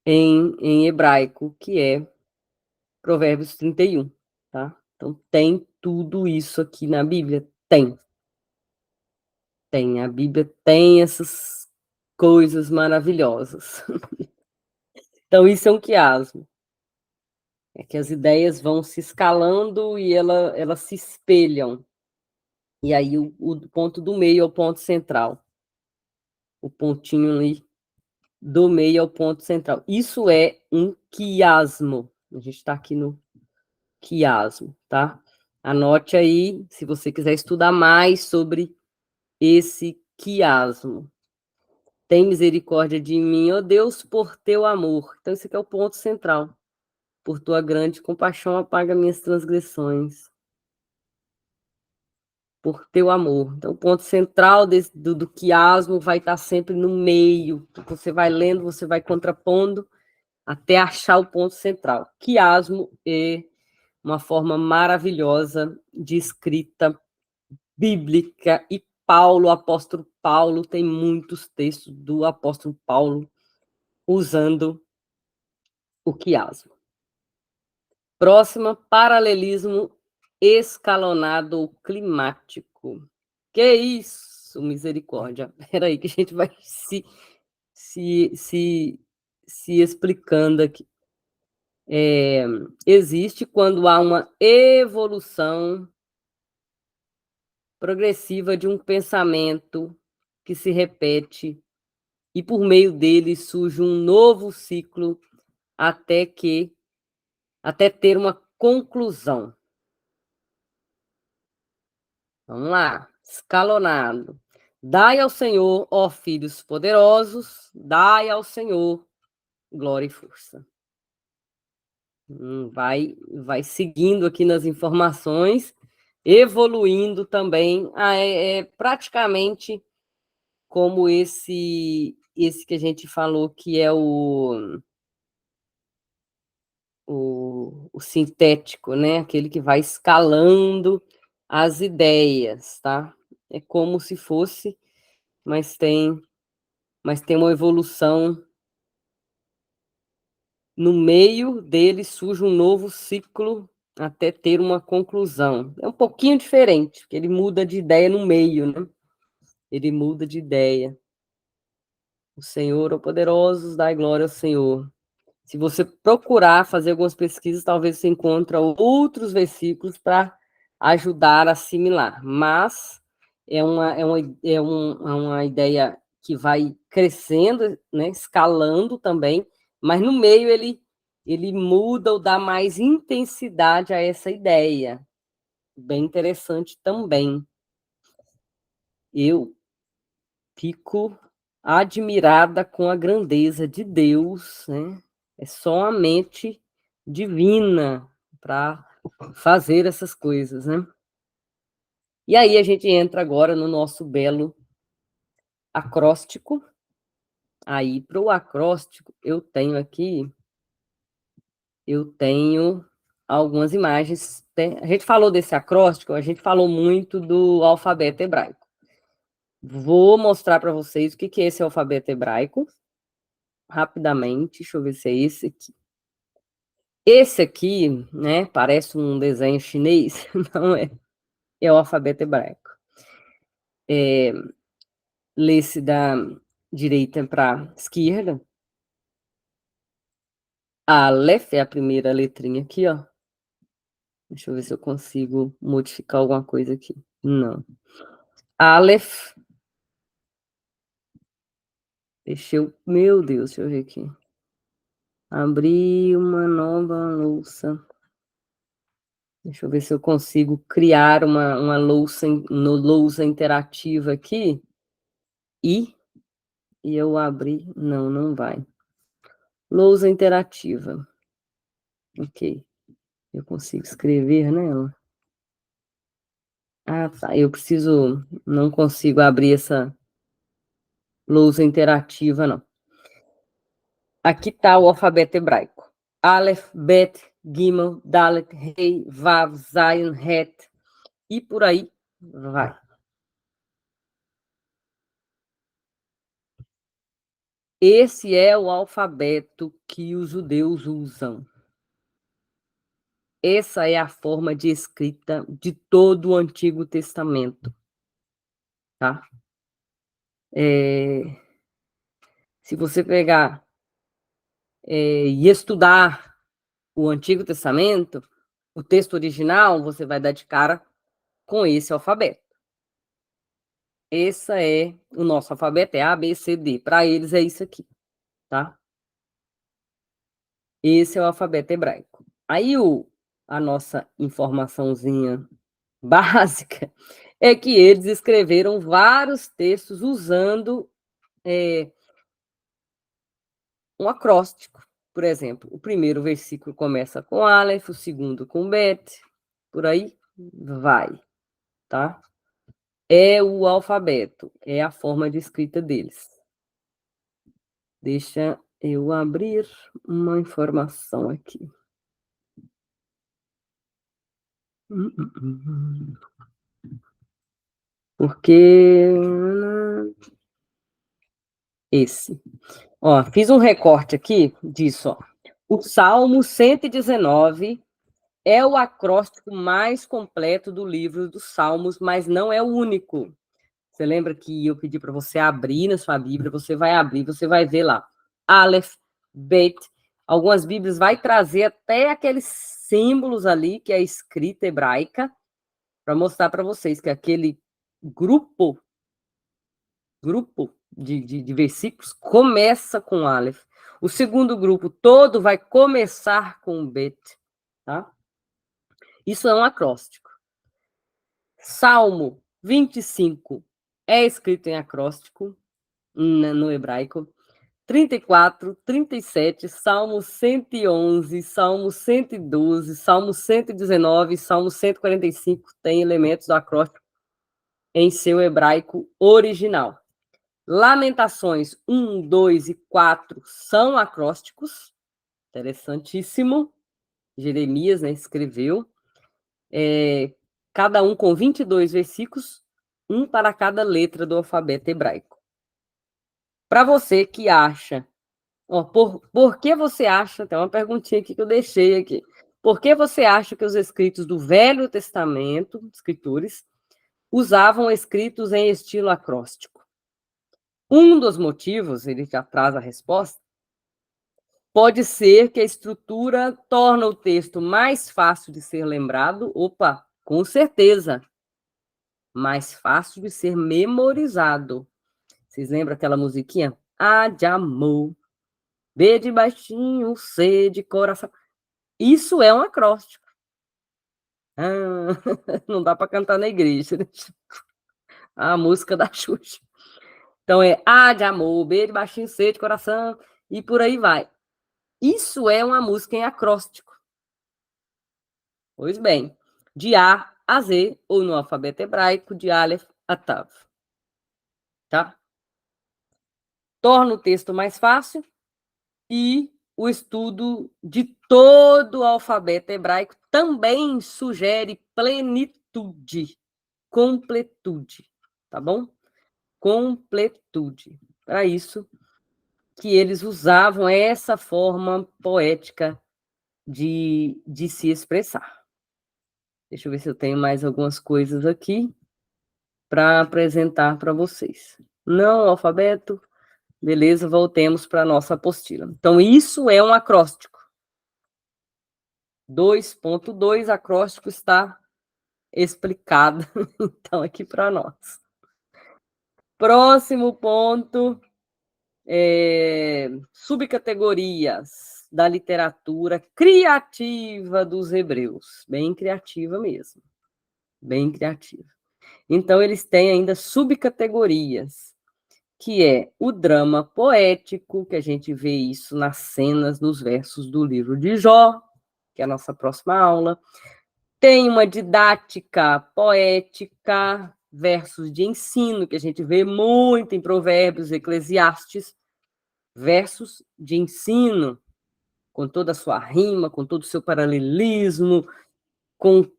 S1: em hebraico, que é Provérbios 31, tá? Então, tem tudo isso aqui na Bíblia? Tem. Tem. A Bíblia tem essas coisas maravilhosas. Então, isso é um quiasmo. É que as ideias vão se escalando e elas se espelham. E aí, o ponto do meio é o ponto central. O pontinho ali do meio é o ponto central. Isso é um quiasmo. A gente está aqui no quiasmo, tá? Anote aí, se você quiser estudar mais sobre esse quiasmo. Tem misericórdia de mim, ó Deus, por teu amor. Então, esse aqui é o ponto central. Por tua grande compaixão, apaga minhas transgressões. Por teu amor. Então, o ponto central do quiasmo vai estar sempre no meio. Você vai lendo, você vai contrapondo até achar o ponto central. Quiasmo é uma forma maravilhosa de escrita bíblica, e Paulo, o apóstolo Paulo, tem muitos textos do apóstolo Paulo usando o quiasmo. Próxima, paralelismo escalonado ou climático. Que isso, misericórdia. Espera aí que a gente vai se explicando aqui. Existe quando há uma evolução progressiva de um pensamento que se repete e por meio dele surge um novo ciclo até ter uma conclusão. Vamos lá, escalonado. Dai ao Senhor, ó filhos poderosos, dai ao Senhor glória e força. Vai seguindo aqui nas informações, evoluindo também. É praticamente como esse que a gente falou, que é o sintético, né? Aquele que vai escalando as ideias, tá? É como se fosse, mas tem uma evolução. No meio dele surge um novo ciclo até ter uma conclusão. É um pouquinho diferente, porque ele muda de ideia no meio, né? Ele muda de ideia. O Senhor, ó poderosos, dai glória ao Senhor. Se você procurar fazer algumas pesquisas, talvez você encontre outros versículos para ajudar a assimilar. Mas é uma ideia que vai crescendo, né, escalando também, mas no meio ele muda ou dá mais intensidade a essa ideia. Bem interessante também. Eu fico admirada com a grandeza de Deus, né? É só a mente divina para fazer essas coisas, né? E aí a gente entra agora no nosso belo acróstico. Aí, para o acróstico, eu tenho algumas imagens. A gente falou desse acróstico, a gente falou muito do alfabeto hebraico. Vou mostrar para vocês o que é esse alfabeto hebraico, rapidamente. Deixa eu ver se é esse aqui. Esse aqui, né, parece um desenho chinês, não é? É o alfabeto hebraico. Lê-se da direita para a esquerda. A Aleph é a primeira letrinha aqui, ó. Deixa eu ver se eu consigo modificar alguma coisa aqui. Não. Aleph. Meu Deus, deixa eu ver aqui. Abrir uma nova louça. Deixa eu ver se eu consigo criar uma louça interativa aqui. E eu abrir. Não, não vai. Lousa interativa. Ok. Eu consigo escrever nela? Ah, tá. Não consigo abrir essa lousa interativa, não. Aqui está o alfabeto hebraico. Aleph, Bet, Gimel, Dalet, Rei, Vav, Zayin, Het. E por aí vai. Esse é o alfabeto que os judeus usam. Essa é a forma de escrita de todo o Antigo Testamento. Tá? Se você pegar e estudar o Antigo Testamento, o texto original, você vai dar de cara com esse alfabeto. Esse é o nosso alfabeto, é A, B, C, D. Para eles é isso aqui, tá? Esse é o alfabeto hebraico. Aí a nossa informaçãozinha básica é que eles escreveram vários textos usando um acróstico. Por exemplo, o primeiro versículo começa com Aleph, o segundo com Bet, por aí vai, tá? É o alfabeto, é a forma de escrita deles. Deixa eu abrir uma informação aqui. Porque esse. Ó, fiz um recorte aqui disso, ó. O Salmo 119 é o acróstico mais completo do livro dos Salmos, mas não é o único. Você lembra que eu pedi para você abrir na sua Bíblia? Você vai abrir, você vai ver lá. Aleph, Bet. Algumas Bíblias vai trazer até aqueles símbolos ali, que é a escrita hebraica, para mostrar para vocês que aquele grupo de versículos começa com Aleph. O segundo grupo todo vai começar com bet, tá? Isso é um acróstico. Salmo 25 é escrito em acróstico no hebraico. 34, 37, Salmo 111, Salmo 112, Salmo 119, Salmo 145 tem elementos do acróstico em seu hebraico original. Lamentações 1, 2 e 4 são acrósticos, interessantíssimo. Jeremias, né, escreveu, cada um com 22 versículos, um para cada letra do alfabeto hebraico. Para você que acha, por que você acha, tem uma perguntinha aqui que eu deixei aqui, por que você acha que os escritos do Velho Testamento, escritores, usavam escritos em estilo acróstico? Um dos motivos, ele já traz a resposta, pode ser que a estrutura torna o texto mais fácil de ser lembrado. Opa, com certeza. Mais fácil de ser memorizado. Vocês lembram aquela musiquinha? A de amor, B de baixinho, C de coração. Isso é um acróstico. Não dá para cantar na igreja. Né? A música da Xuxa. Então é A de amor, B de baixinho, C de coração e por aí vai. Isso é uma música em acróstico. Pois bem, de A a Z, ou no alfabeto hebraico, de Aleph a Tav. Tá? Torna o texto mais fácil e o estudo de todo o alfabeto hebraico também sugere plenitude, completude, tá bom? Completude. Para isso que eles usavam essa forma poética de se expressar. Deixa eu ver se eu tenho mais algumas coisas aqui para apresentar para vocês. Não, alfabeto. Beleza, voltemos para a nossa apostila. Então, isso é um acróstico. 2.2, acróstico está explicado, então, aqui para nós. Próximo ponto, subcategorias da literatura criativa dos hebreus. Bem criativa mesmo. Bem criativa. Então, eles têm ainda subcategorias, que é o drama poético, que a gente vê isso nas cenas, nos versos do livro de Jó, que é a nossa próxima aula. Tem uma didática poética, versos de ensino, que a gente vê muito em Provérbios, Eclesiastes, versos de ensino, com toda a sua rima, com todo o seu paralelismo, com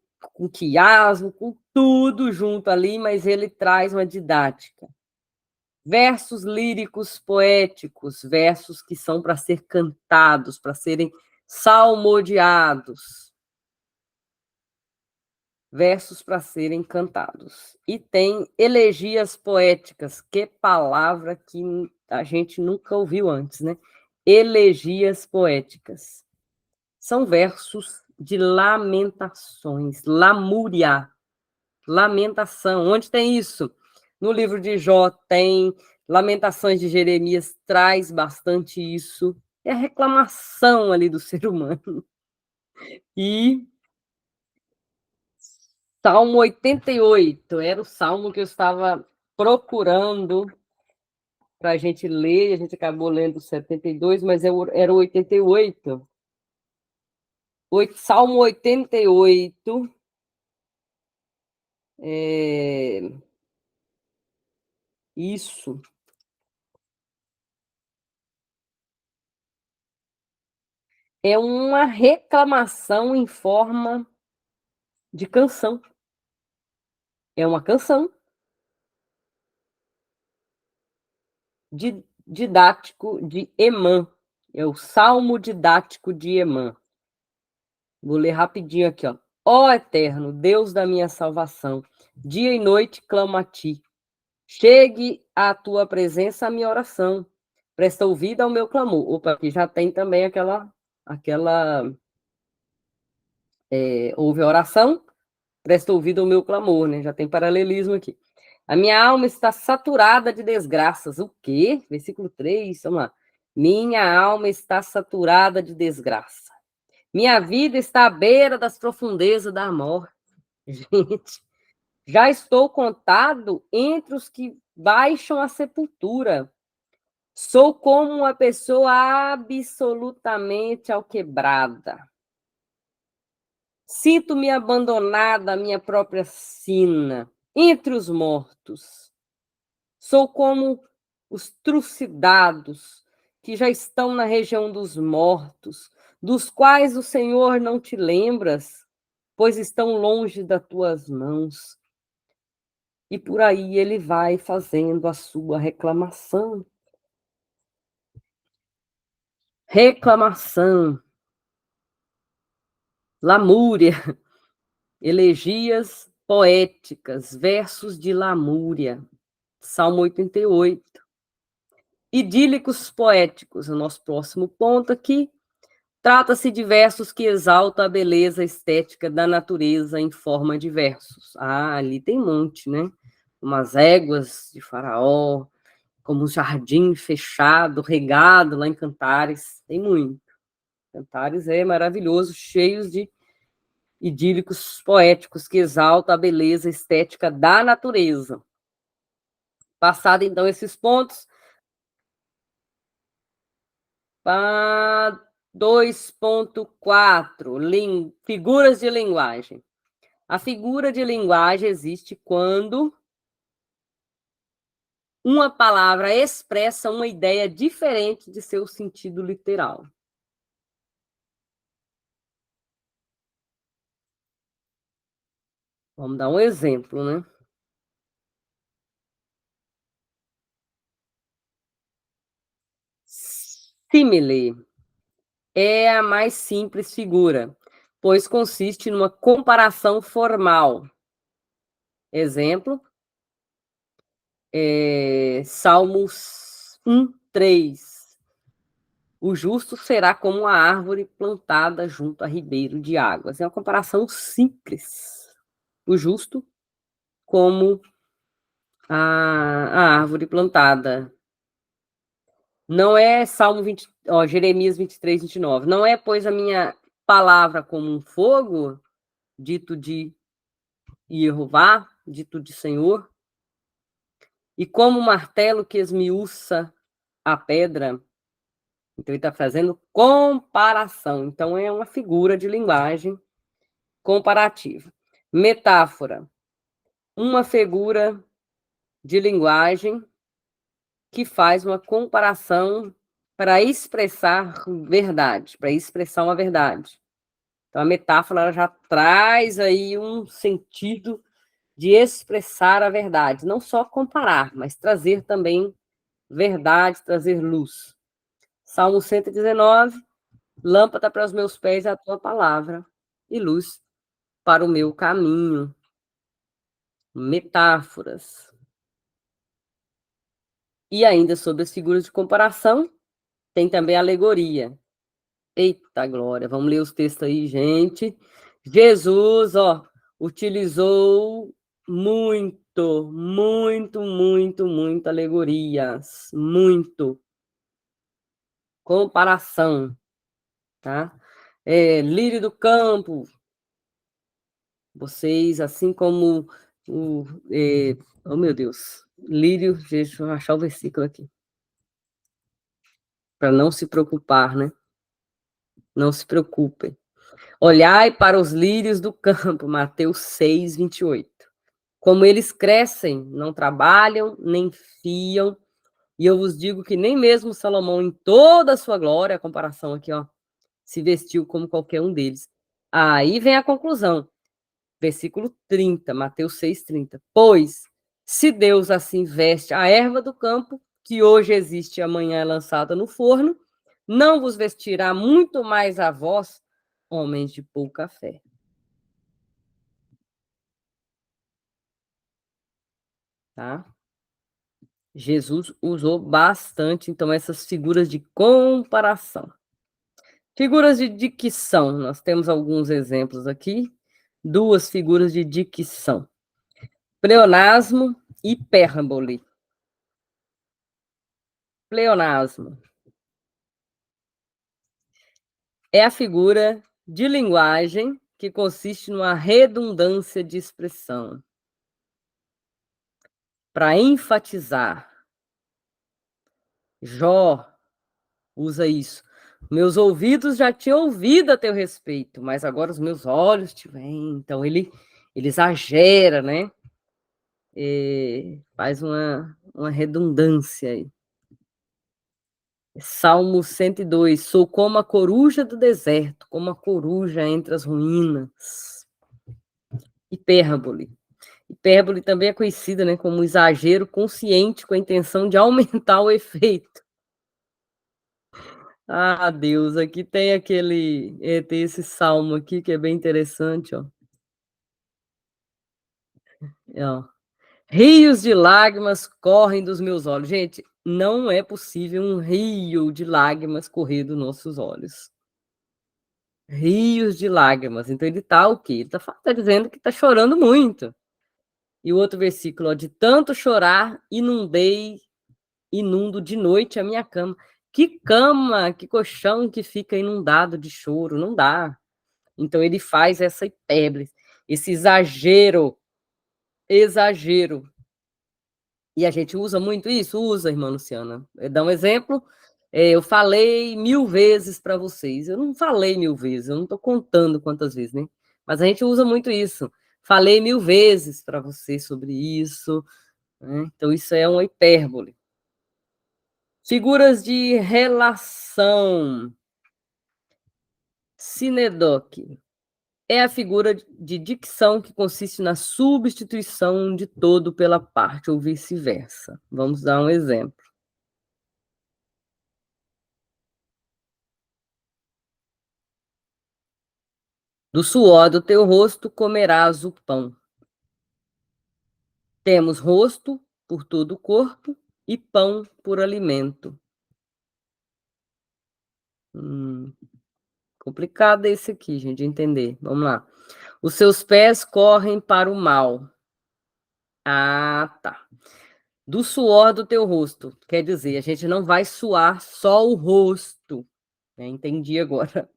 S1: quiasmo, com tudo junto ali, mas ele traz uma didática. Versos líricos poéticos, versos que são para ser cantados, para serem salmodiados. Versos para serem cantados. E tem elegias poéticas, que palavra que a gente nunca ouviu antes, né? Elegias poéticas. São versos de lamentações, lamúria, lamentação. Onde tem isso? No livro de Jó tem, Lamentações de Jeremias traz bastante isso. É a reclamação ali do ser humano. E Salmo 88, era o salmo que eu estava procurando para a gente ler, a gente acabou lendo 72, mas era o 88. Salmo 88, isso. É uma reclamação em forma de canção. É uma canção didático de Emã. É o Salmo didático de Emã. Vou ler rapidinho aqui, ó. Ó Eterno, Deus da minha salvação, dia e noite clamo a ti. Chegue à tua presença a minha oração. Presta ouvido ao meu clamor. Opa, aqui já tem também ouve a oração, presta ouvido ao meu clamor, né? Já tem paralelismo aqui. A minha alma está saturada de desgraças. O quê? Versículo 3, vamos lá. Minha alma está saturada de desgraça. Minha vida está à beira das profundezas da morte. Gente, já estou contado entre os que baixam a sepultura. Sou como uma pessoa absolutamente alquebrada. Sinto-me abandonada à minha própria sina, entre os mortos. Sou como os trucidados que já estão na região dos mortos, dos quais o Senhor não te lembras, pois estão longe das tuas mãos. E por aí ele vai fazendo a sua reclamação. Reclamação, lamúria, elegias poéticas, versos de lamúria. Salmo 88. Idílicos poéticos, o nosso próximo ponto aqui. Trata-se de versos que exaltam a beleza estética da natureza em forma de versos. Ah, ali tem um monte, né? Umas éguas de Faraó, como um jardim fechado, regado lá em Cantares. Tem muito. Cantares é maravilhoso, cheios de idílicos poéticos que exaltam a beleza estética da natureza. Passado, então, esses pontos, para 2.4, figuras de linguagem. A figura de linguagem existe quando uma palavra expressa uma ideia diferente de seu sentido literal. Vamos dar um exemplo, né? Símile é a mais simples figura, pois consiste numa comparação formal. Exemplo, Salmos 1:3. O justo será como uma árvore plantada junto a ribeiro de águas. É uma comparação simples. O justo como a árvore plantada. Não é Jeremias 23:29. Não é, pois, a minha palavra como um fogo, dito de Jeová, dito de Senhor, e como um martelo que esmiuça a pedra. Então, ele está fazendo comparação. Então, é uma figura de linguagem comparativa. Metáfora. Uma figura de linguagem que faz uma comparação para expressar verdade, para expressar uma verdade. Então, a metáfora ela já traz aí um sentido de expressar a verdade, não só comparar, mas trazer também verdade, trazer luz. Salmo 119, lâmpada para os meus pés é a tua palavra e luz para o meu caminho. Metáforas. E ainda sobre as figuras de comparação, tem também a alegoria. Eita glória, vamos ler os textos aí, gente. Jesus, utilizou muito alegorias, muito. Comparação, tá? Lírio do campo, vocês, assim como oh meu Deus, lírio, deixa eu achar o versículo aqui, para não se preocupar, né? Não se preocupem. Olhai para os lírios do campo, Mateus 6:28. Como eles crescem, não trabalham, nem fiam, e eu vos digo que nem mesmo Salomão, em toda a sua glória, a comparação aqui, se vestiu como qualquer um deles. Aí vem a conclusão. Versículo 30, Mateus 6:30. Pois, se Deus assim veste a erva do campo, que hoje existe e amanhã é lançada no forno, não vos vestirá muito mais a vós, homens de pouca fé. Tá? Jesus usou bastante, então, essas figuras de comparação. Figuras de dicção, nós temos alguns exemplos aqui. Duas figuras de dicção. Pleonasmo e hipérbole. Pleonasmo. É a figura de linguagem que consiste numa redundância de expressão para enfatizar. Jó usa isso. Meus ouvidos já tinham ouvido a teu respeito, mas agora os meus olhos te veem. Então ele exagera, né? Faz uma redundância aí. Salmo 102. Sou como a coruja do deserto, como a coruja entre as ruínas. Hipérbole. Hipérbole também é conhecida, né, como exagero consciente com a intenção de aumentar o efeito. Ah, Deus, aqui tem tem esse salmo aqui que é bem interessante, ó. Ó. Rios de lágrimas correm dos meus olhos. Gente, não é possível um rio de lágrimas correr dos nossos olhos. Rios de lágrimas. Então ele tá o quê? Ele tá dizendo que tá chorando muito. E o outro versículo, ó, de tanto chorar, inundo de noite a minha cama. Que cama, que colchão que fica inundado de choro, não dá. Então ele faz essa hipérbole, esse exagero. E a gente usa muito isso? Usa, irmã Luciana. Dá um exemplo. Eu falei 1000 vezes para vocês. Eu não falei 1000 vezes, eu não estou contando quantas vezes, né? Mas a gente usa muito isso. Falei 1000 vezes para vocês sobre isso. Né? Então, isso é uma hipérbole. Figuras de relação. Sinedoque. É a figura de dicção que consiste na substituição de todo pela parte, ou vice-versa. Vamos dar um exemplo. Do suor do teu rosto comerás o pão. Temos rosto por todo o corpo e pão por alimento. Complicado esse aqui, gente, de entender. Vamos lá. Os seus pés correm para o mal. Ah, tá. Do suor do teu rosto. Quer dizer, a gente não vai suar só o rosto. Entendi agora.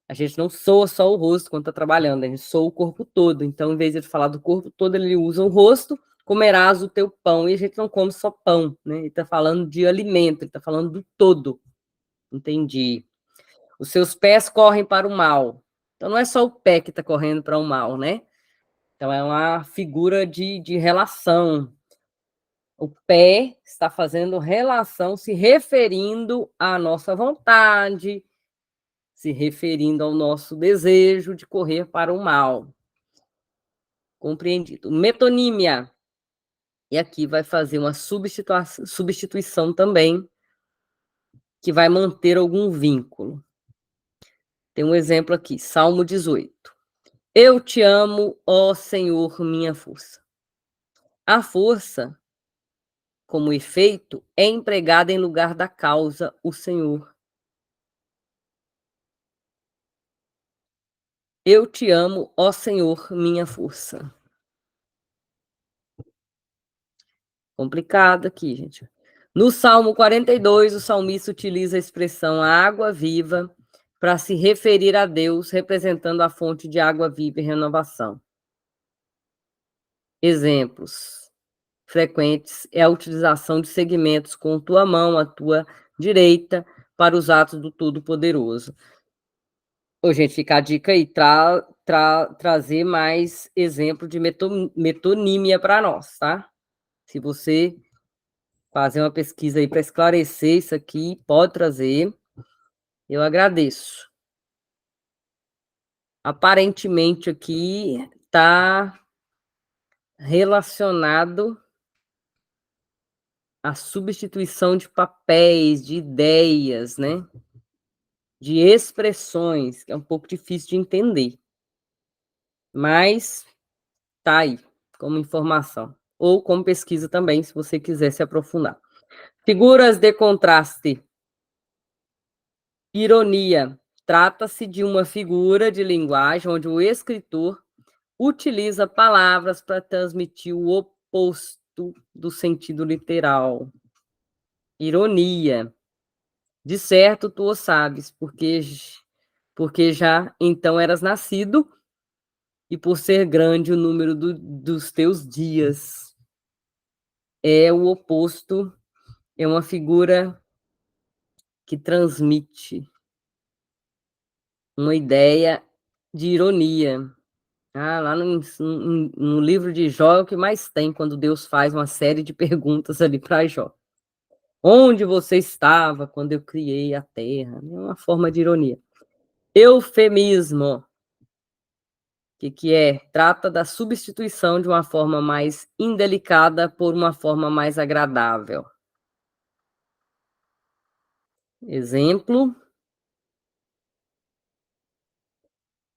S1: A gente não soa só o rosto quando está trabalhando, a gente soa o corpo todo. Então, em vez de ele falar do corpo todo, ele usa o rosto, comerás o teu pão. E a gente não come só pão, né? Ele está falando de alimento, ele está falando do todo. Entendi. Os seus pés correm para o mal. Então, não é só o pé que está correndo para o mal, né? Então, é uma figura de relação. O pé está fazendo relação, se referindo à nossa vontade, se referindo ao nosso desejo de correr para o mal. Compreendido. Metonímia. E aqui vai fazer uma substituição também, que vai manter algum vínculo. Tem um exemplo aqui, Salmo 18. Eu te amo, ó Senhor, minha força. A força, como efeito, é empregada em lugar da causa, o Senhor. Eu te amo, ó Senhor, minha força. Complicado aqui, gente. No Salmo 42, o salmista utiliza a expressão água viva para se referir a Deus, representando a fonte de água viva e renovação. Exemplos frequentes é a utilização de segmentos com tua mão, a tua direita, para os atos do Todo-Poderoso. Ô, gente, fica a dica aí, trazer mais exemplo de metonímia para nós, tá? Se você fazer uma pesquisa aí para esclarecer isso aqui, pode trazer. Eu agradeço. Aparentemente aqui está relacionado à substituição de papéis, de ideias, né? De expressões, que é um pouco difícil de entender. Mas tá aí, como informação. Ou como pesquisa também, se você quiser se aprofundar. Figuras de contraste. Ironia. Trata-se de uma figura de linguagem onde o escritor utiliza palavras para transmitir o oposto do sentido literal. Ironia. De certo tu o sabes, porque já então eras nascido, e por ser grande o número dos teus dias. É o oposto, é uma figura que transmite uma ideia de ironia. Ah, lá no livro de Jó é o que mais tem, quando Deus faz uma série de perguntas ali para Jó. Onde você estava quando eu criei a terra? É uma forma de ironia. Eufemismo. O que é? Trata da substituição de uma forma mais indelicada por uma forma mais agradável. Exemplo: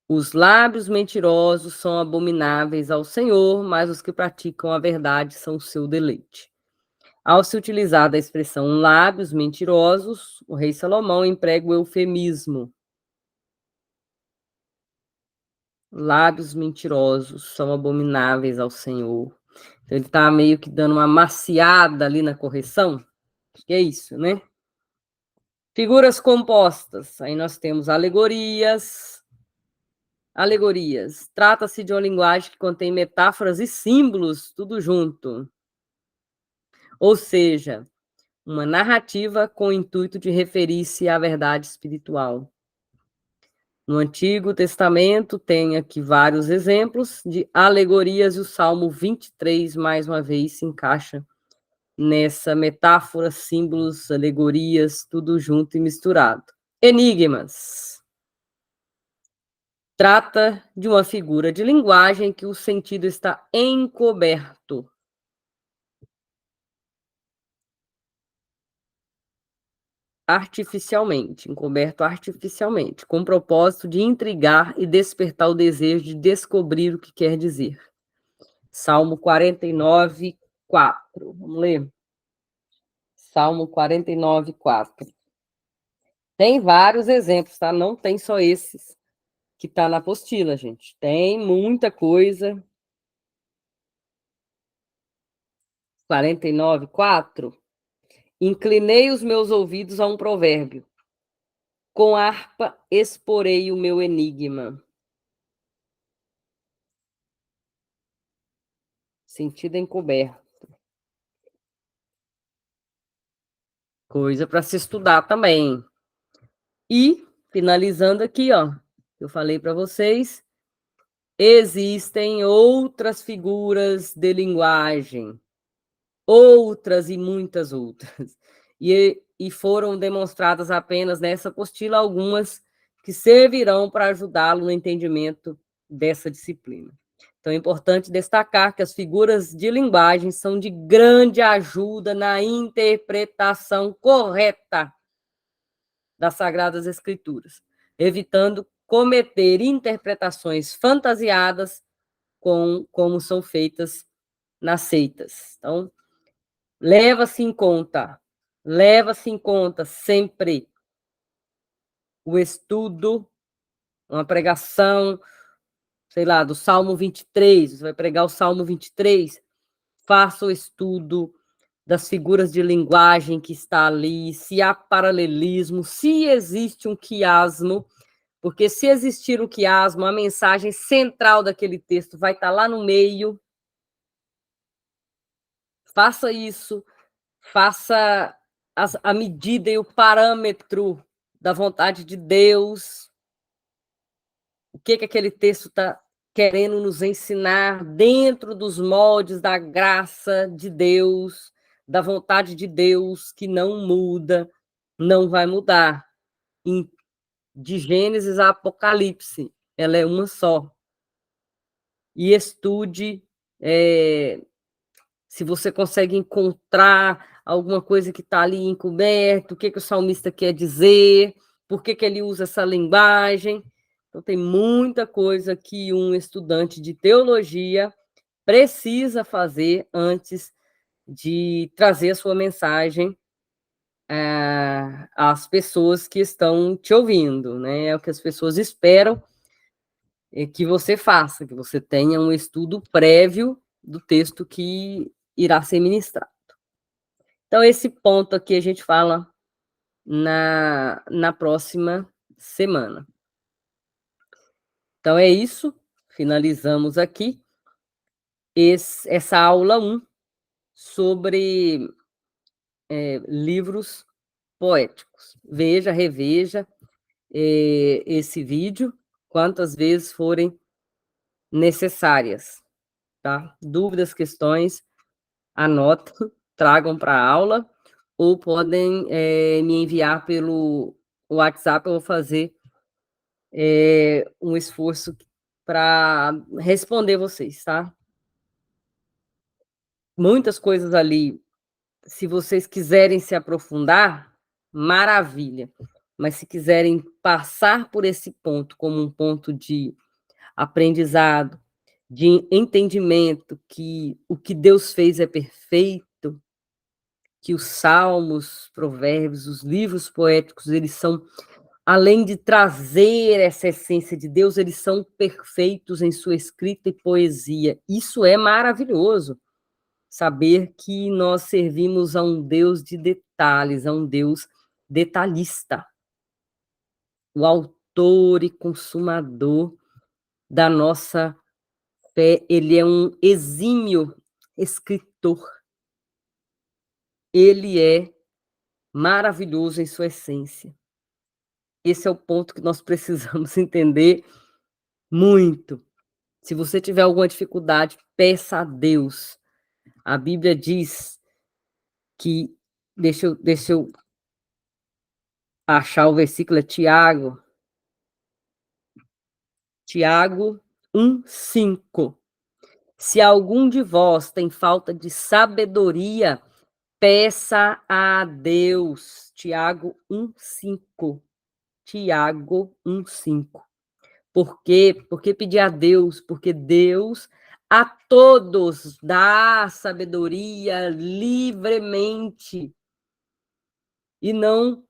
S1: os lábios mentirosos são abomináveis ao Senhor, mas os que praticam a verdade são o seu deleite. Ao se utilizar da expressão lábios mentirosos, o rei Salomão emprega o eufemismo. Lábios mentirosos são abomináveis ao Senhor. Então, ele está meio que dando uma maciada ali na correção. Acho que é isso, né? Figuras compostas. Aí nós temos alegorias. Alegorias. Trata-se de uma linguagem que contém metáforas e símbolos, tudo junto. Ou seja, uma narrativa com o intuito de referir-se à verdade espiritual. No Antigo Testamento tem aqui vários exemplos de alegorias, e o Salmo 23, mais uma vez, se encaixa nessa metáfora, símbolos, alegorias, tudo junto e misturado. Enigmas. Trata de uma figura de linguagem que o sentido está encoberto. Artificialmente, encoberto artificialmente, com o propósito de intrigar e despertar o desejo de descobrir o que quer dizer. Salmo 49, 4. Vamos ler? Salmo 49, 4. Tem vários exemplos, tá? Não tem só esses que tá na apostila, gente. Tem muita coisa. 49, 4. Inclinei os meus ouvidos a um provérbio. Com harpa exporei o meu enigma. Sentido encoberto. Coisa para se estudar também. E, finalizando aqui, ó, eu falei para vocês, existem outras figuras de linguagem, outras e muitas outras. E foram demonstradas apenas nessa apostila algumas que servirão para ajudá-lo no entendimento dessa disciplina. Então, é importante destacar que as figuras de linguagem são de grande ajuda na interpretação correta das Sagradas Escrituras, evitando cometer interpretações fantasiadas como são feitas nas seitas. Então, leva-se em conta sempre o estudo, uma pregação, sei lá, do Salmo 23, você vai pregar o Salmo 23, faça o estudo das figuras de linguagem que está ali, se há paralelismo, se existe um quiasmo, porque se existir um quiasmo, a mensagem central daquele texto vai estar lá no meio. Faça isso, faça a medida e o parâmetro da vontade de Deus, o que aquele texto está querendo nos ensinar dentro dos moldes da graça de Deus, da vontade de Deus, que não muda, não vai mudar. De Gênesis a Apocalipse, ela é uma só. E estude, se você consegue encontrar alguma coisa que está ali encoberto, o que o salmista quer dizer, por que ele usa essa linguagem. Então, tem muita coisa que um estudante de teologia precisa fazer antes de trazer a sua mensagem às pessoas que estão te ouvindo, né? É o que as pessoas esperam que você faça, que você tenha um estudo prévio do texto que irá ser ministrado. Então, esse ponto aqui a gente fala na próxima semana. Então é isso, finalizamos aqui essa aula 1 sobre livros poéticos. Veja, reveja esse vídeo quantas vezes forem necessárias, tá? Dúvidas, questões, anotem, tragam para a aula, ou podem me enviar pelo WhatsApp, eu vou fazer um esforço para responder vocês, tá? Muitas coisas ali, se vocês quiserem se aprofundar, maravilha. Mas se quiserem passar por esse ponto como um ponto de aprendizado, de entendimento que o que Deus fez é perfeito, que os salmos, provérbios, os livros poéticos, eles são, além de trazer essa essência de Deus, eles são perfeitos em sua escrita e poesia. Isso é maravilhoso, saber que nós servimos a um Deus de detalhes, a um Deus detalhista, o autor e consumador da nossa fé. Ele é um exímio escritor, ele é maravilhoso em sua essência. Esse é o ponto que nós precisamos entender muito. Se você tiver alguma dificuldade, peça a Deus. A Bíblia diz que, deixa eu achar o versículo, é Tiago 1:5. Se algum de vós tem falta de sabedoria, peça a Deus. Tiago 1:5. Tiago 1:5. Por quê? Porque pedir a Deus? Porque Deus a todos dá sabedoria livremente e não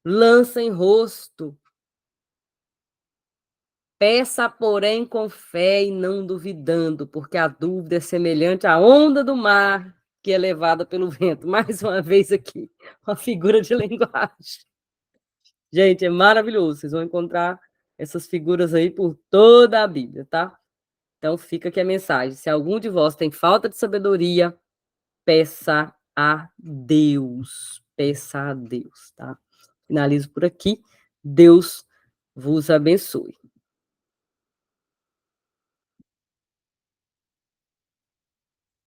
S1: lança em rosto. Peça, porém, com fé e não duvidando, porque a dúvida é semelhante à onda do mar que é levada pelo vento. Mais uma vez aqui, uma figura de linguagem. Gente, é maravilhoso. Vocês vão encontrar essas figuras aí por toda a Bíblia, tá? Então fica aqui a mensagem. Se algum de vós tem falta de sabedoria, peça a Deus. Peça a Deus, tá? Finalizo por aqui. Deus vos abençoe.